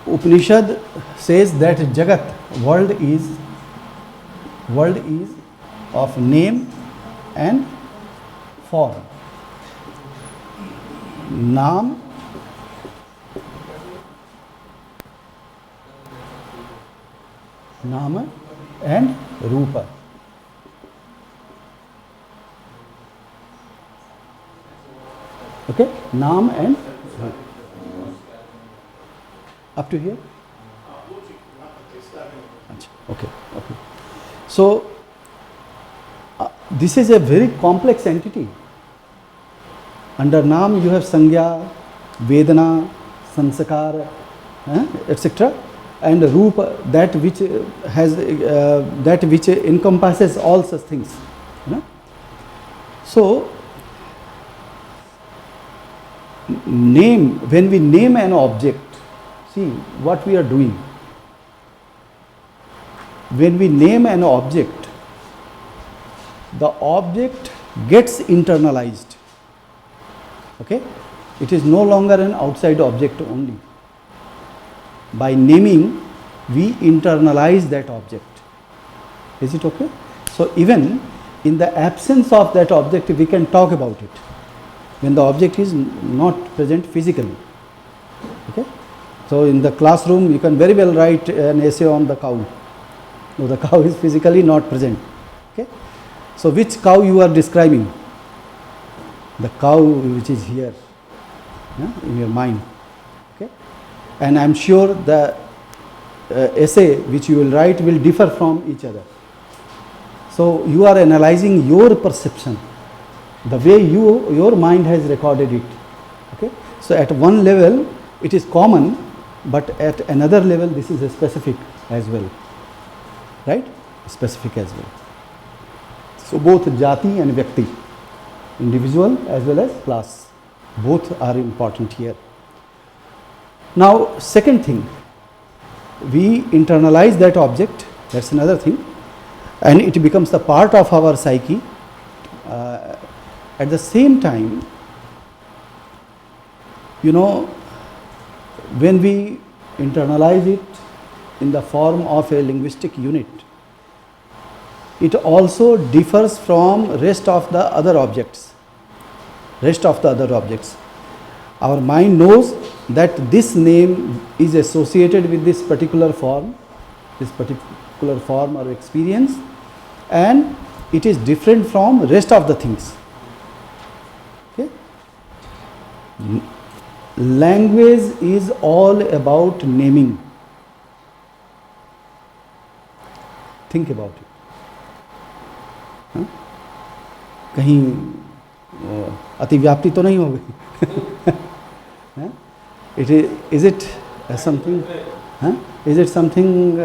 Upanishad says that Jagat, world is of name and form. Naam, Nama and Rupa. Okay, Naam and Rupa. Up to here? Okay. So, this is a very complex entity. Under Naam you have Sangya, Vedana, Sanskar, etc. And Rupa, that which has that which encompasses all such things. So, name, when we name an object, see what we are doing. When we name an object, the object gets internalized. Okay? It is no longer an outside object only. By naming, we internalize that object. Is it okay? So even in the absence of that object, we can talk about it. When the object is not present physically. Okay? So in the classroom, you can very well write an essay on the cow. No, the cow is physically not present. Okay? So which cow you are describing? The cow which is here, in your mind. Okay? And I am sure the essay which you will write will differ from each other. So you are analyzing your perception, the way your mind has recorded it. Okay? So at one level it is common, but at another level this is a specific as well. Right? Specific as well. So both jati and vyakti, individual as well as class, both are important here. Now, second thing, we internalize that object, that's another thing, and it becomes the part of our psyche. At the same time, when we internalize it in the form of a linguistic unit, it also differs from rest of the other objects. Our mind knows that this name is associated with this particular form or experience, and it is different from rest of the things. Okay? Language is all about naming. Think about it. कहीं अतिव्याप्ति तो नहीं हो गई? It is it something? Is it something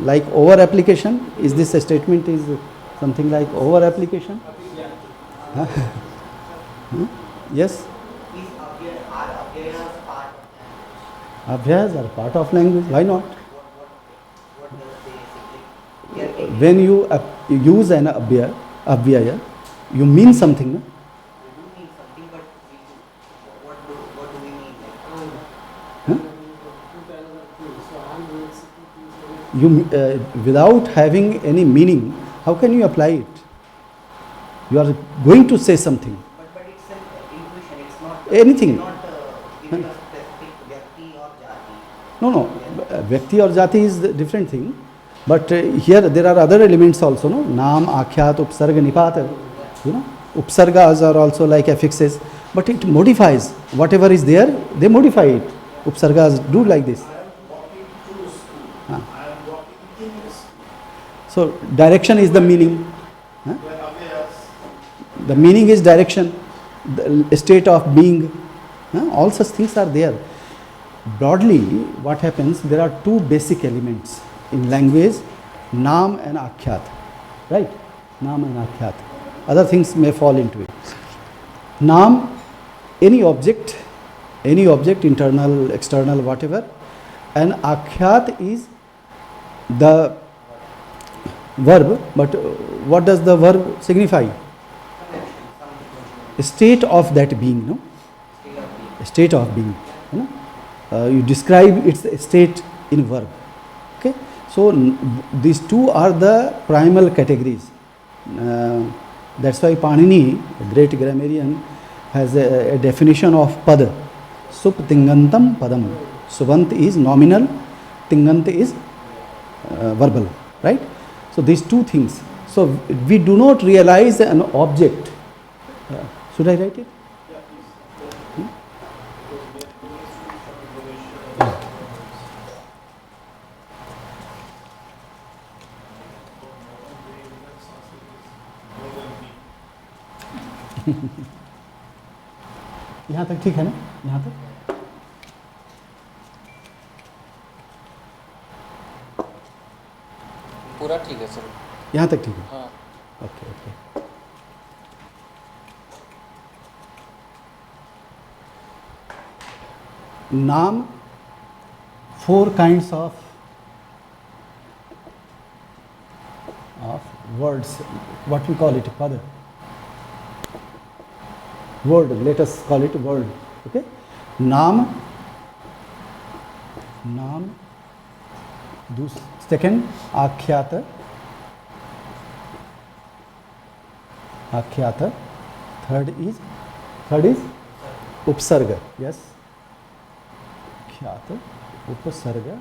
like over application? Is this a statement is something like over application? Yes. Abhyas are part of language. Why not? When you use an abhyaya, you mean something. No? You without having any meaning, how can you apply it? You are going to say something. But it's an intuition. It's not anything. Not giving a specific vyakti or jati. No. Vyakti or jati is a different thing. But here there are other elements also. No, naam, akhyat, upsarga, nipata. You know, upsargas are also like affixes, but it modifies whatever is there. They modify it. Upsargas do like this. So direction is the meaning. The meaning is direction, the state of being. All such things are there. Broadly, what happens? There are two basic elements in language: naam and akhyat. Right? Naam and akhyat. Other things may fall into it. Naam, any object, internal, external, whatever, and akhyat is the verb. But what does the verb signify? A state of that being, no? A state of being. You know? You describe its state in verb. Okay? So these two are the primal categories. That's why Panini, a great grammarian, has a definition of pada. Sup tingantam padam. Subant is nominal, tingant is verbal. Right? So these two things. So we do not realize an object. Should I write it? यहाँ तक ठीक है ना? यहाँ तक पूरा ठीक है सर. यहाँ तक ठीक है. हाँ. Okay. Naam, four kinds of words. What we call it? Pada. Word. Let us call it word. Okay. Naam. Second, akhyata. Third is upsarga. Yes. Akhyata, upasarga,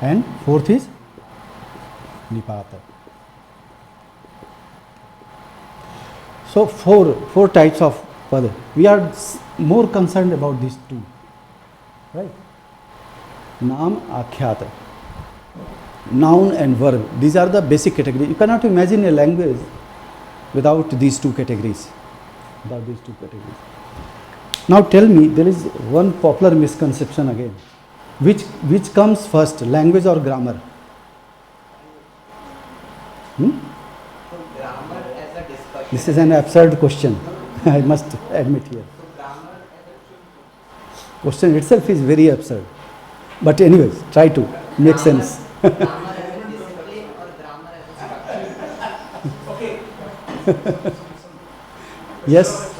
and fourth is nipata. So four types of pada. We are more concerned about these two, right? Naam, akhyata, noun and verb. These are the basic categories. You cannot imagine a language without these two categories. Now tell me, there is one popular misconception again. Which comes first, language or grammar? So grammar as a discussion. This is an absurd question. I must admit here. So grammar as a Question itself is very absurd. But anyways, try to make sense. grammar as a discipline or grammar as a structure. Yes.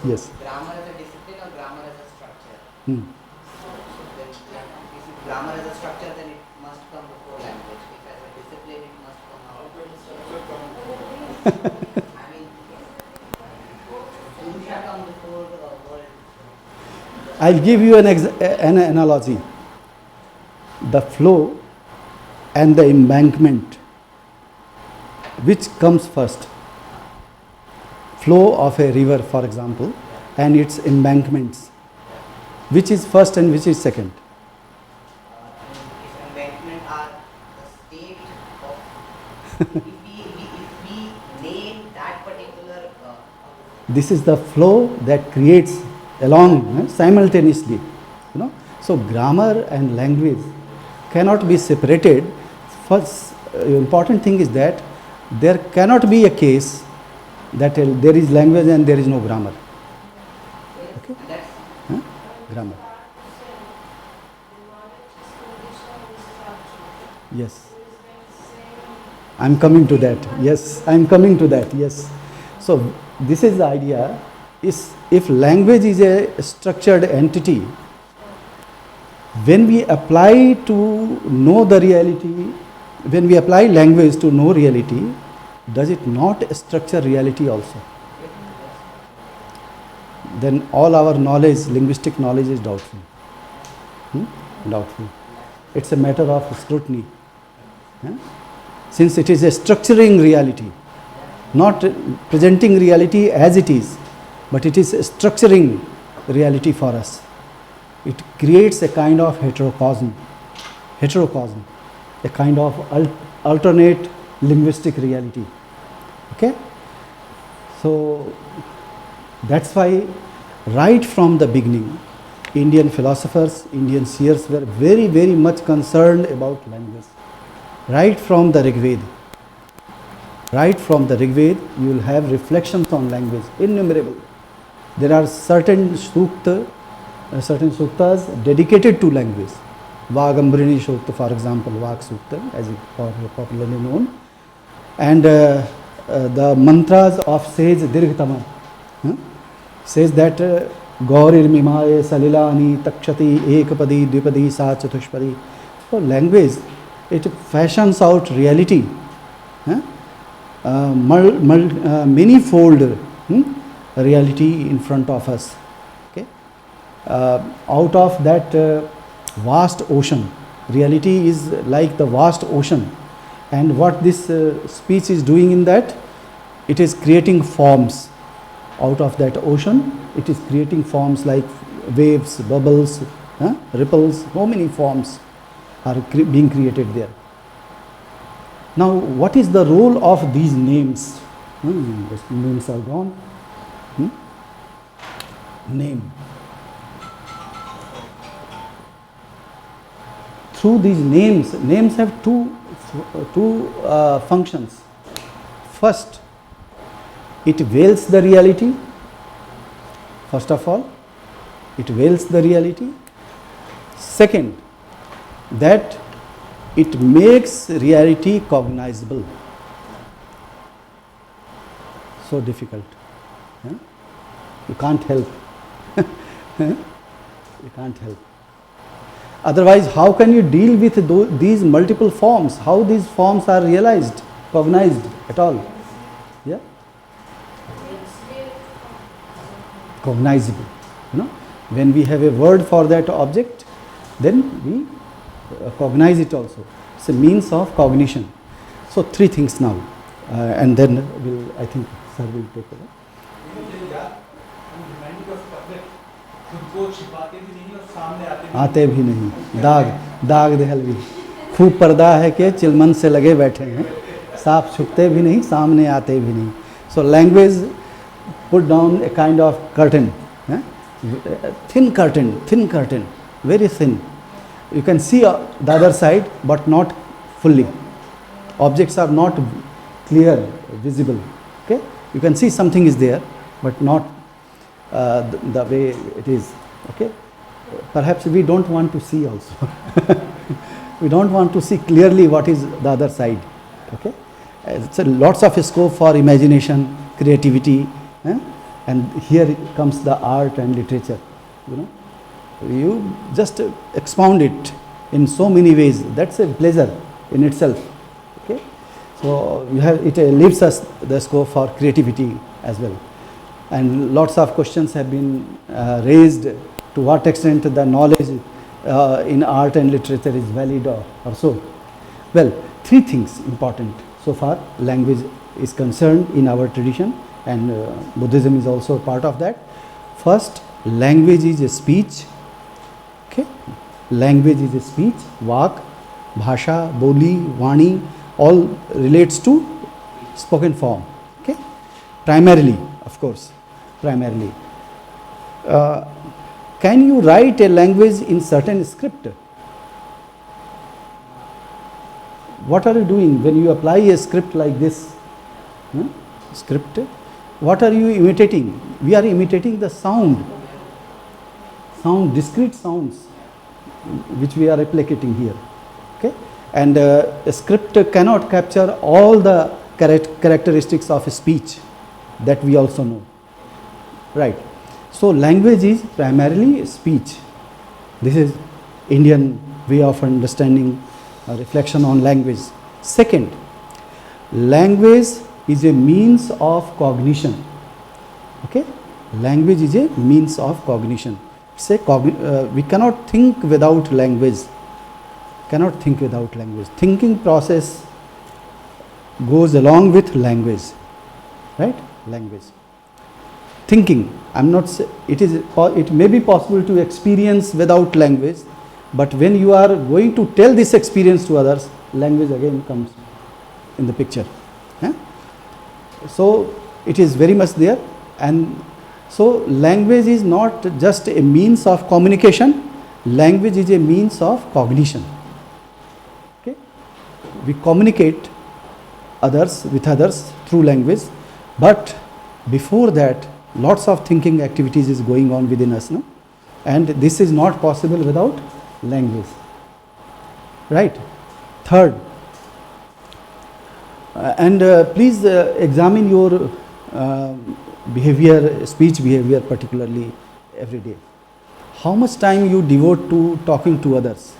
Yes. Grammar as a discipline or grammar as a structure. Hmm. So then, if grammar as a structure, then it must come before language. If as a discipline, it must come out. I mean, Purusha come before the world. I'll give you an analogy. The flow and the embankment. Which comes first? Flow of a river, for example, and its embankments. Which is first and which is second? if we name that particular This is the flow that creates along simultaneously. So grammar and language cannot be separated. First important thing is that there cannot be a case that there is language and there is no grammar. Okay? Grammar. Yes. I am coming to that. Yes, I am coming to that. Yes. So this is the idea. Is if language is a structured entity, when we apply to know the reality, when we apply language to know reality, does it not structure reality also? Then all our knowledge, linguistic knowledge, is doubtful. Doubtful. It's a matter of scrutiny. Since it is a structuring reality, not presenting reality as it is, but it is structuring reality for us. It creates a kind of heterocosm, a kind of alternate linguistic reality. Okay? So that's why right from the beginning, Indian philosophers, Indian seers were very, very much concerned about language. Right from the Rig Veda. Right from the Rig Veda, you will have reflections on language, innumerable. There are certain suktas dedicated to language. Vagambrini Sukta, for example, Vak Sukta, as it is popularly known. And the mantras of sage Dirghtama says that Gaurir Mimaye Salilani Takshati Ekapadi Dvipadi Sa Chatushpadi. So language, it fashions out reality, many-fold reality in front of us. Okay? Out of that vast ocean, reality is like the vast ocean, and what this speech is doing in that, it is creating forms. Out of that ocean, it is creating forms like waves, bubbles, ripples. So many forms are being created there. Now, what is the role of these names? The names are gone. Name. Through these names have two functions. First, it veils the reality. First of all, it veils the reality. Second, that it makes reality cognizable. So difficult. You can't help. You can't help. Otherwise, how can you deal with these multiple forms? How these forms are realized, cognized at all? Yeah? Cognizable. When we have a word for that object, then we cognize it also. It's a means of cognition. So three things now, and then I think sir will take over. आते भी नहीं, दाग दहलवी, खूब पर्दा है कि चिलमन से लगे बैठे हैं, साफ छुपते भी नहीं, सामने आते भी नहीं. So language put down a kind of curtain, thin curtain, very thin. You can see the other side, but not fully. Objects are not clear, visible. Okay, you can see something is there, but not the way it is. Okay, perhaps we don't want to see also. We don't want to see clearly what is the other side. Okay, it's lots of scope for imagination, creativity, and here comes the art and literature. You just expound it in so many ways. That's a pleasure in itself. Okay, so it leaves us the scope for creativity as well. And lots of questions have been raised. To what extent the knowledge in art and literature is valid or so. Well, three things important so far language is concerned in our tradition, and Buddhism is also part of that. First, language is a speech. Okay, language is a speech, vak, bhasha, boli, vani, all relates to spoken form. Okay, primarily, of course, primarily. Can you write a language in certain script? What are you doing when you apply a script like this? Script. What are you imitating? We are imitating the sound, discrete sounds, which we are replicating here. Okay, and a script cannot capture all the characteristics of a speech, that we also know, right? So language is primarily speech. This is Indian way of understanding, reflection on language. Second, language is a means of cognition. Okay, language is a means of cognition. We cannot think without language. Thinking process goes along with language, right? Language. Thinking, it may be possible to experience without language, but when you are going to tell this experience to others, language again comes in the picture. So it is very much there, and so language is not just a means of communication, language is a means of cognition. Okay, we communicate with others through language, but before that lots of thinking activities is going on within us, no? And this is not possible without language, right? Third, please examine your speech behavior particularly every day. How much time you devote to talking to others,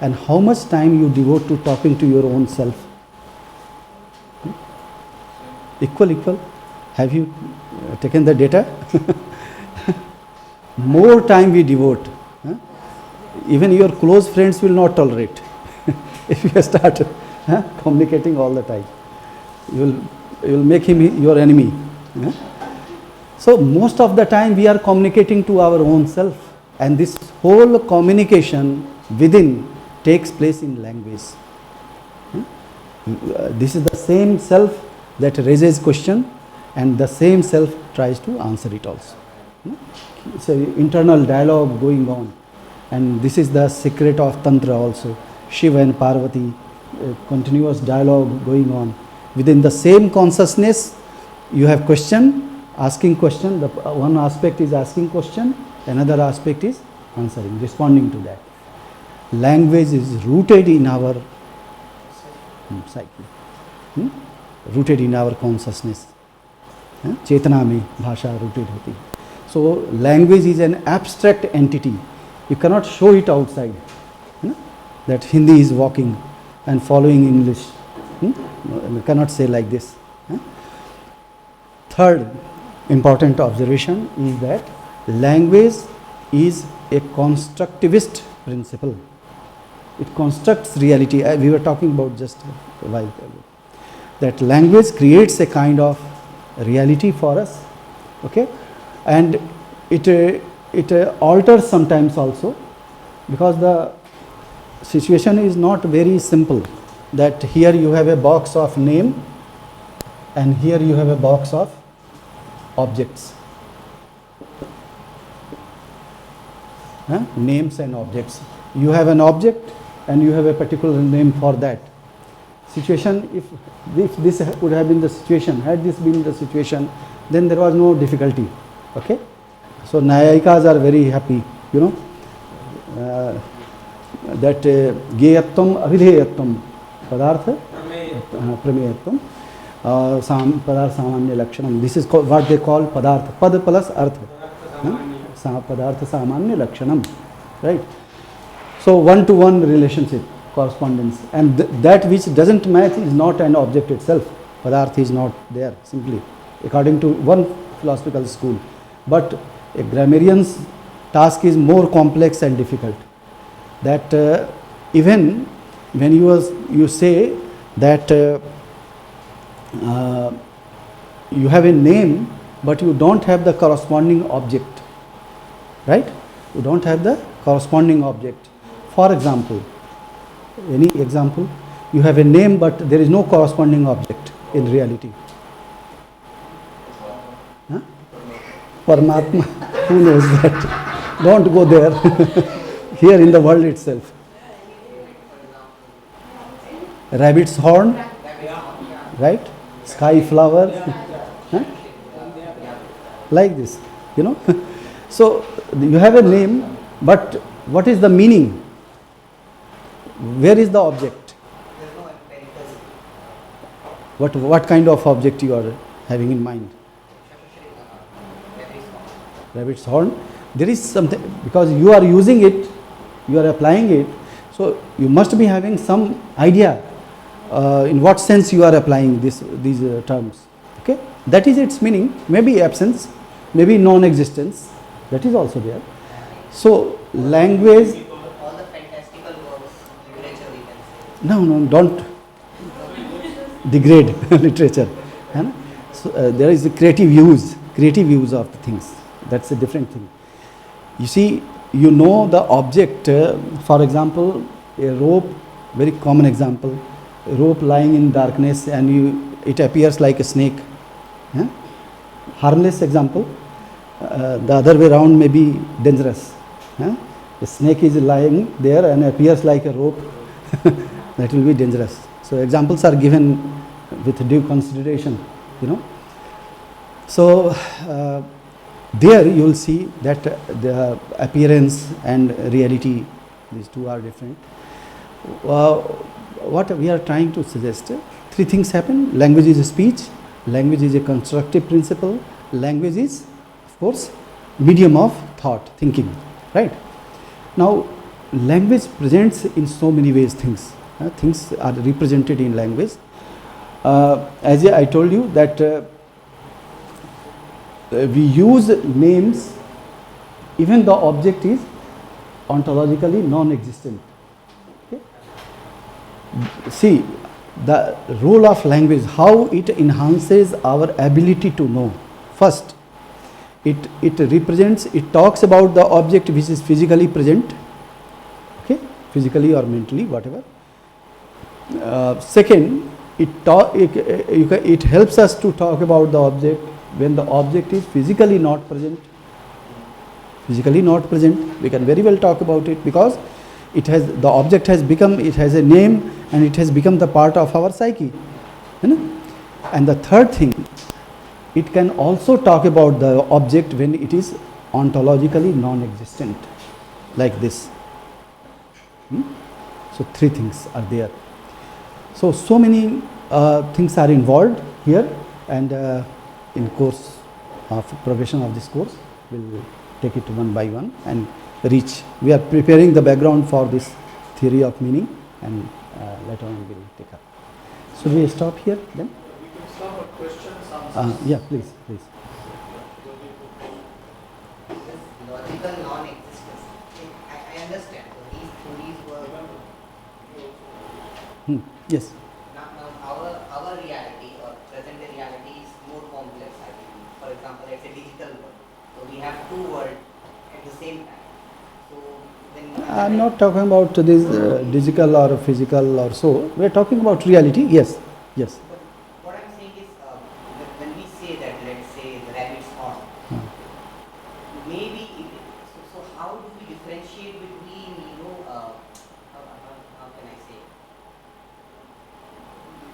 and how much time you devote to talking to your own self? Equal. Have you taken the data? More time we devote. Even your close friends will not tolerate if you start communicating all the time. You will make him your enemy. So most of the time we are communicating to our own self, and this whole communication within takes place in language. This is the same self that raises question, and the same self tries to answer it also. It's an internal dialogue going on, and this is the secret of Tantra also. Shiva and Parvati, continuous dialogue going on. Within the same consciousness, you have question, asking question. The one aspect is asking question, another aspect is answering, responding to that. Language is rooted in our psyche, rooted in our consciousness. चेतना में भाषा rooted होती है. So language is an abstract entity. You cannot show it outside. That Hindi is walking and following English. You cannot say like this. Third important observation is that language is a constructivist principle. It constructs reality. We were talking about just a while ago. That language creates a kind of reality for us, okay, and it alters sometimes also, because the situation is not very simple. That here you have a box of name, and here you have a box of objects, names and objects. You have an object and you have a particular name for that. Situation, if this would have been the situation, had this been the situation, then there was no difficulty. Okay, so Nayayikas are very happy, that Geyatvam Avidheyatvam Padartha Prameyatvam Padartha Samanya Lakshanam. This is what they call Padartha, Pad plus Artha, Padartha Samanya Lakshanam, right? So one-to-one relationship, correspondence, and that which doesn't match is not an object itself. Padartha is not there, simply, according to one philosophical school. But a grammarian's task is more complex and difficult. That even when you say that you have a name, but you don't have the corresponding object, right? You don't have the corresponding object. For example, any example, You have a name, but there is no corresponding object in reality. Huh? Paramatma, who knows that? Don't go there. Here in the world itself. Rabbit's horn, right? Sky flower, huh? Like this, you know. So you have a name, but what is the meaning? Where is the object? There's no empirical. What kind of object you are having in mind? Rabbit's horn. There is something, because you are using it, you are applying it, so you must be having some idea in what sense you are applying these terms. Okay, that is its meaning. Maybe absence, maybe non-existence. That is also there. So language. All the fantastical works, literature we can say. No, don't degrade literature. Huh? So, there is a creative use of the things. That's a different thing. You see, you know the object. For example, a rope, very common example. A rope lying in darkness, and it appears like a snake. Huh? Harmless example. The other way around may be dangerous. Huh? A snake is lying there and appears like a rope. That will be dangerous. So examples are given with due consideration, you know. So there you will see that the appearance and reality, these two are different. What we are trying to suggest, three things happen. Language is a speech, language is a constructive principle, language is, of course, medium of thought, thinking, right? Now, language presents in so many ways things. Things are represented in language. As I told you that we use names, even the object is ontologically non-existent. Okay? See, the role of language, how it enhances our ability to know. First, it represents, it talks about the object which is physically present, okay, physically or mentally, whatever. Second, it helps us to talk about the object when the object is physically not present. Physically not present, we can very well talk about it, because the object has become, it has a name, and it has become the part of our psyche. You know? And the third thing, it can also talk about the object when it is ontologically non-existent, like this. So three things are there. So many things are involved here, and in course of progression of this course, we'll take it one by one and reach. We are preparing the background for this theory of meaning, and later on we'll take up. Should we stop here then? We can stop at questions. Yeah, please. This logical non-existence. I understand. So these theories were. Yes. Now our reality or present day reality is more complex, I think. For example, it's a digital world. So we have two worlds at the same time. So then I'm not talking about this digital or physical or so. We're talking about reality. Yes. Yes. But what I'm saying is, when we say that, let's say the rabbit's horn, maybe so how do we differentiate between, how can I say,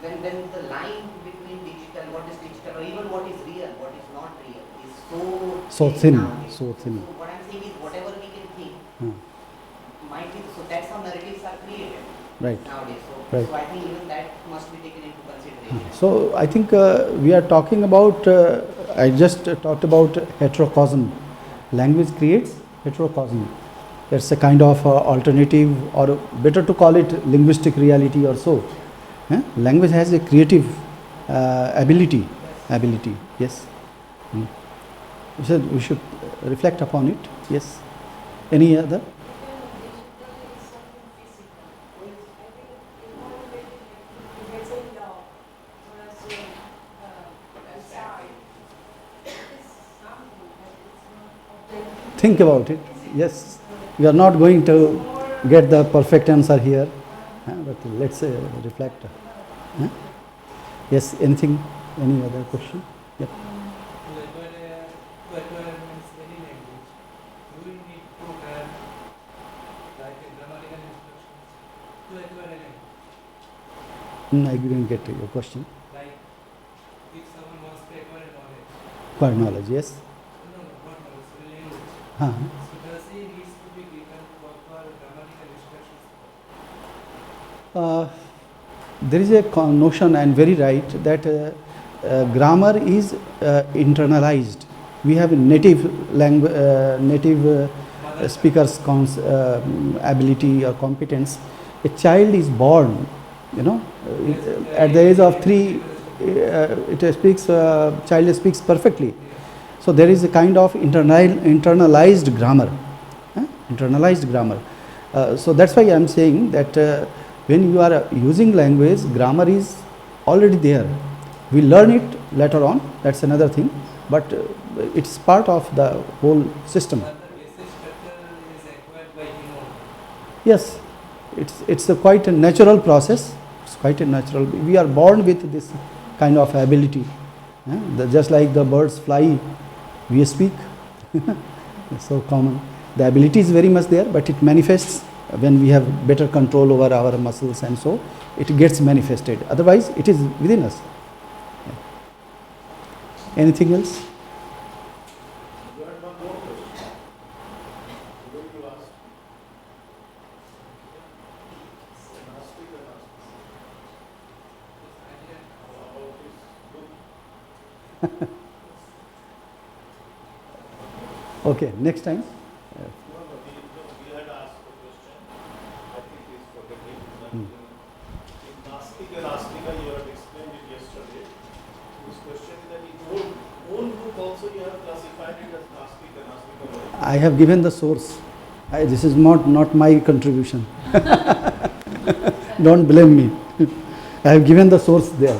when the line between digital, what is digital, or even what is real, what is not real, is so thin, nowadays. so thin. So what I'm saying is, whatever we can think might be, so that's how narratives are created Right. nowadays. Right. So I think even that must be taken into consideration. So I think we are talking about, I just talked about heterocosm. Language creates heterocosm. It's a kind of alternative, or better to call it linguistic reality or so. Language has a creative ability. Yes. So we should reflect upon it. Yes. Any other? Think about it. Yes, we are not going to get the perfect answer here. But let's reflect. Yes, anything, any other question? Yep. To acquire any language, do we need to have like a grammatical instructions to acquire a language? I didn't get your question. Like if someone wants to acquire knowledge, For knowledge, yes. no, not knowledge, language. Huh. So does he needs to be given proper grammatical instructions? There is a notion, and very right, that grammar is internalized. We have native language, native speakers' ability or competence. A child is born, at the age of 3, child speaks perfectly. So there is a kind of internalized grammar, internalized grammar. So that's why I am saying that when you are using language, grammar is already there. We learn it later on, that's another thing, but it's part of the whole system. But the basic structure is acquired by him only. Yes, it's a quite a natural process. It's quite a natural. We are born with this kind of ability. Just like the birds fly, we speak. It's so common. The ability is very much there, but it manifests when we have better control over our muscles, and so it gets manifested. Otherwise, it is within us. Anything else? You had one more question. What did you ask? Nastic and About this book. Okay, next time. No, we had asked a question. I think he's forgetting. Hmm. In Nastic and Astika, you had explained it yesterday. His question is that in own book also you have classified it as Nastic and Astika. I have given the source. This is not my contribution. Don't blame me. I have given the source there.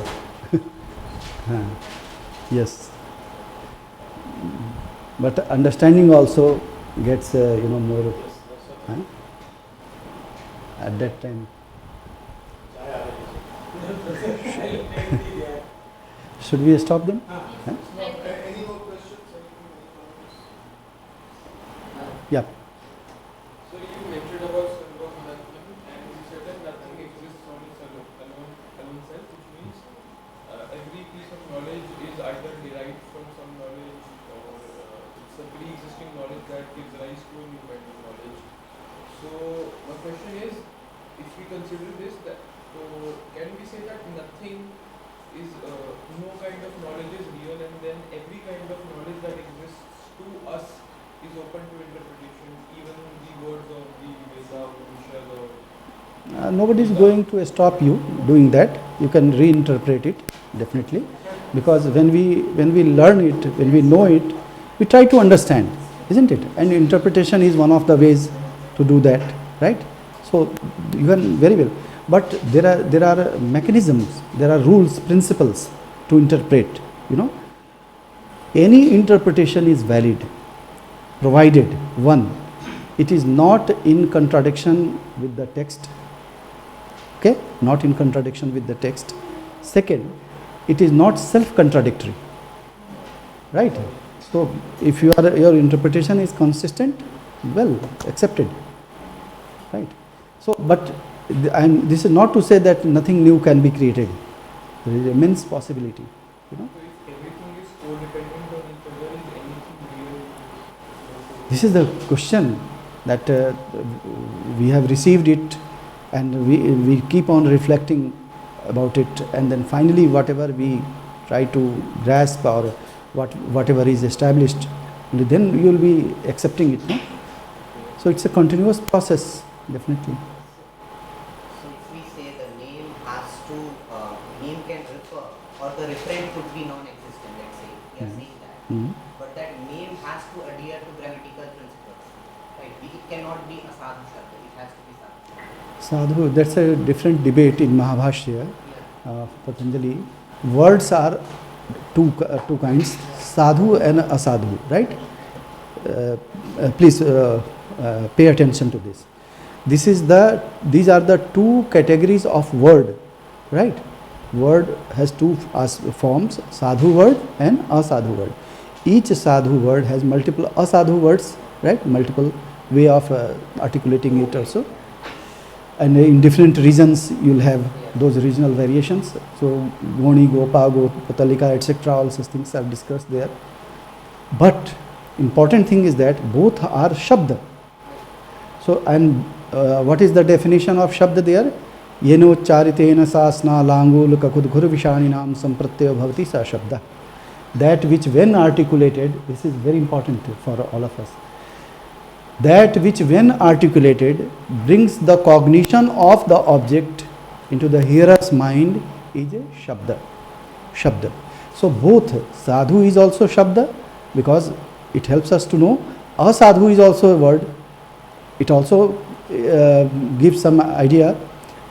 Yes. But understanding also gets more at that time. Should we stop them? Huh? Any more questions? Yeah. So you mentioned about self-nothing, and you said that nothing exists on its alone self, which means every piece of knowledge is either derived from some knowledge or it's a pre-existing knowledge that gives rise to a new kind of knowledge. So my question is, if we consider this, so can we say that nothing is no kind of knowledge is real, and then every kind of knowledge that exists to us is open to interpretation, even the words of the Veda or Mishra or Nobody is going to stop you doing that. You can reinterpret it, definitely, because when we learn it, when we know it, we try to understand, isn't it? And interpretation is one of the ways to do that, right? So you can very well, but there are mechanisms, there are rules, principles to interpret. Any interpretation is valid, provided one, it is not in contradiction with the text. Okay, not in contradiction with the text. Second, it is not self-contradictory, right? So if your interpretation is consistent, well, accepted, right? So, but this is not to say that nothing new can be created. There is immense possibility. So if everything is codependent on each other, is anything real? This is the question that we have received it, and we keep on reflecting about it, and then finally whatever we try to grasp or whatever is established, then you will be accepting it. No? So it's a continuous process, definitely. So if we say the name has to, name can refer, or the referent could be non-existent, let's say, we are saying that. Mhm. But that name has to adhere to grammatical principles, right? It cannot be a sadhu shabda, it has to be sadhu. Sadhu, that's a different debate in Mahabhashya, Patanjali. Words are two kinds, sadhu and asadhu, right? Please pay attention to this. These are the two categories of word, right? Word has two forms, sadhu word and asadhu word. Each sadhu word has multiple asadhu words, right? Multiple way of articulating it also. And in different regions you'll have those regional variations. So Goni, Gopa, Gopatalika, etc. all such things are discussed there. But important thing is that both are shabda. So, and what is the definition of shabda there? Yeno charitena sasna langul kakudghur vishaninam sampratyaya bhavati sa shabda. That which when articulated, this is very important for all of us. That which when articulated brings the cognition of the object into the hearer's mind is a shabda. Shabda. So both sadhu is also shabda because it helps us to know. Asadhu is also a word. It also gives some idea.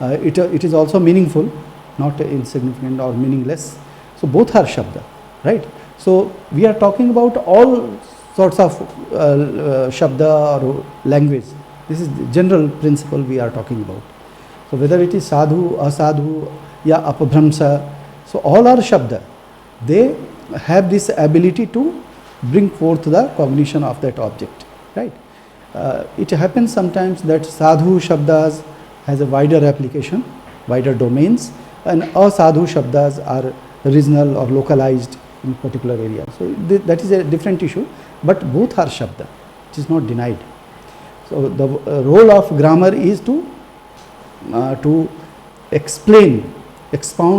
It is also meaningful, not insignificant or meaningless. So both are shabda, right? So we are talking about all sorts of shabda or language. This is the general principle we are talking about. So whether it is sadhu, asadhu, ya apabhramsa, so all are shabda. They have this ability to bring forth the cognition of that object, right? It happens sometimes that sadhu shabdas has a wider application, wider domains, and asadhu shabdas are regional or localized in particular area. So that is a different issue, but both are shabda. It is not denied. So the role of grammar is to expound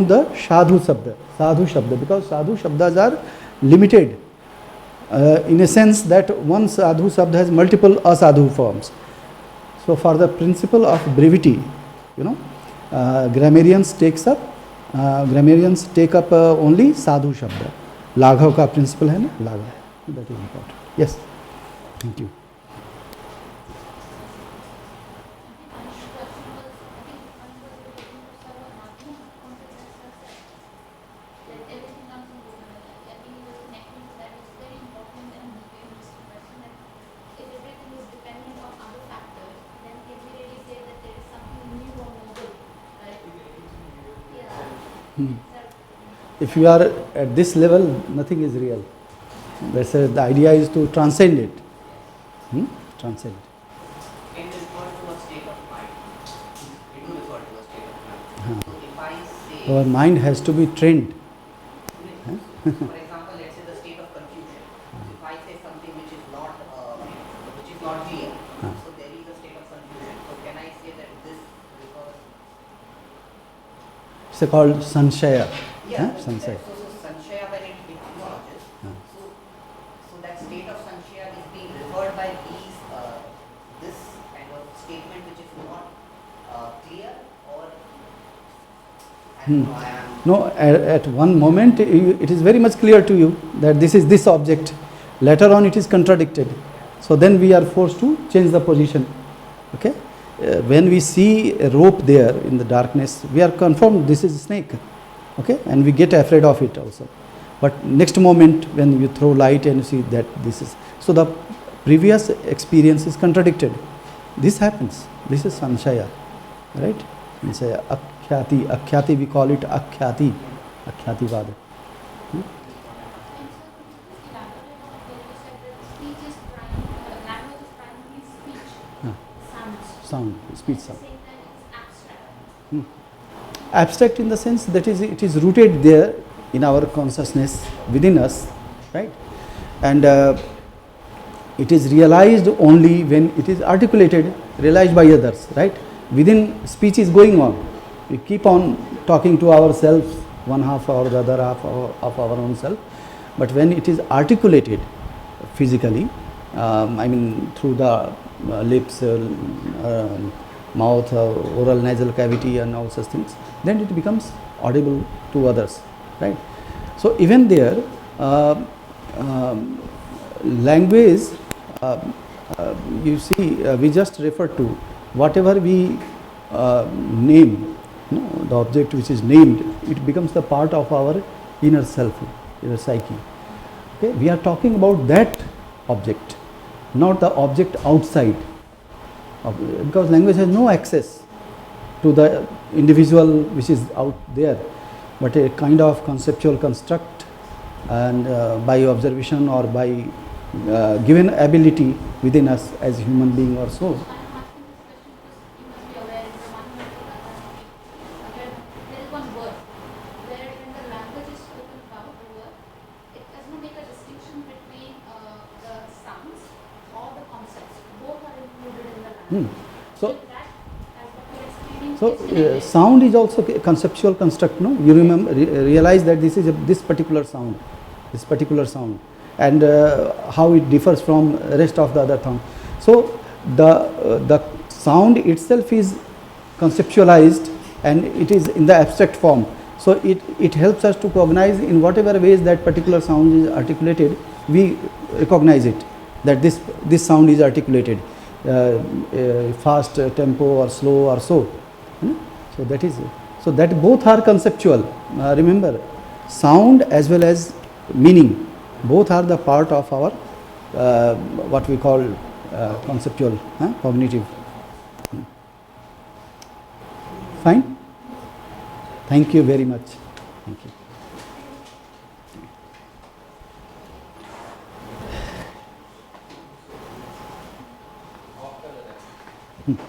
the sadhu shabda, because sadhu shabdas are limited. In a sense that one sadhu shabda has multiple asadhu forms. So for the principle of brevity, grammarians take up only sadhu shabda. Laghav ka principle hai na, laghav. That is important. Yes. Thank you. If you are at this level, nothing is real. The idea is to transcend it. Transcend. Can refer to a state of mind. We do refer to a state of mind. So if I say, Our mind has to be trained. for example, let's say the state of confusion. If I say something which is not clear, so there is a state of confusion. So can I say that this refers? It's called sanshaya. Yeah. Sanshaya. So sanshaya, when it emerges, so that state of sanshaya is being referred by this kind of statement which is not clear, or I don't know, I am. No, at one moment it is very much clear to you that this is this object. Later on it is contradicted. So then we are forced to change the position. Okay? When we see a rope there in the darkness, we are confirmed this is a snake. Okay? And we get afraid of it also. But next moment when you throw light and you see that this is, so the previous experience is contradicted. This happens. This is sanshaya, right? Sanshaya, akhyati, we call it akhyati vada. Speech sound. Abstract in the sense that it is rooted there in our consciousness within us, right? And it is realized only when it is articulated, realized by others, right? Within, speech is going on. We keep on talking to ourselves, one half or the other half of our own self. But when it is articulated physically, through the lips, mouth, oral nasal cavity and all such things, then it becomes audible to others, right? So even there, language, you see, we just refer to whatever we name, the object which is named, it becomes the part of our inner self, inner psyche. Okay, we are talking about that object, not the object outside. because language has no access to the individual which is out there, but a kind of conceptual construct, and by observation or by given ability within us as human being or so. I'm asking this question because you must be aware in the mathematical academy, there is one word where when the language is spoken about the word, it does not make a distinction between the sounds or the concepts. Both are included in the language. So, That, as what you are explaining, so is connected. sound is also a conceptual construct. No, you remember realize that this is this particular sound, and how it differs from rest of the other sound. So the sound itself is conceptualized and it is in the abstract form. So it helps us to cognize in whatever ways that particular sound is articulated. We recognize it, that this sound is articulated, fast tempo or slow or so. So that is, so that both are conceptual. Remember, sound as well as meaning, both are the part of our what we call conceptual, cognitive. Fine. Thank you very much. Thank you.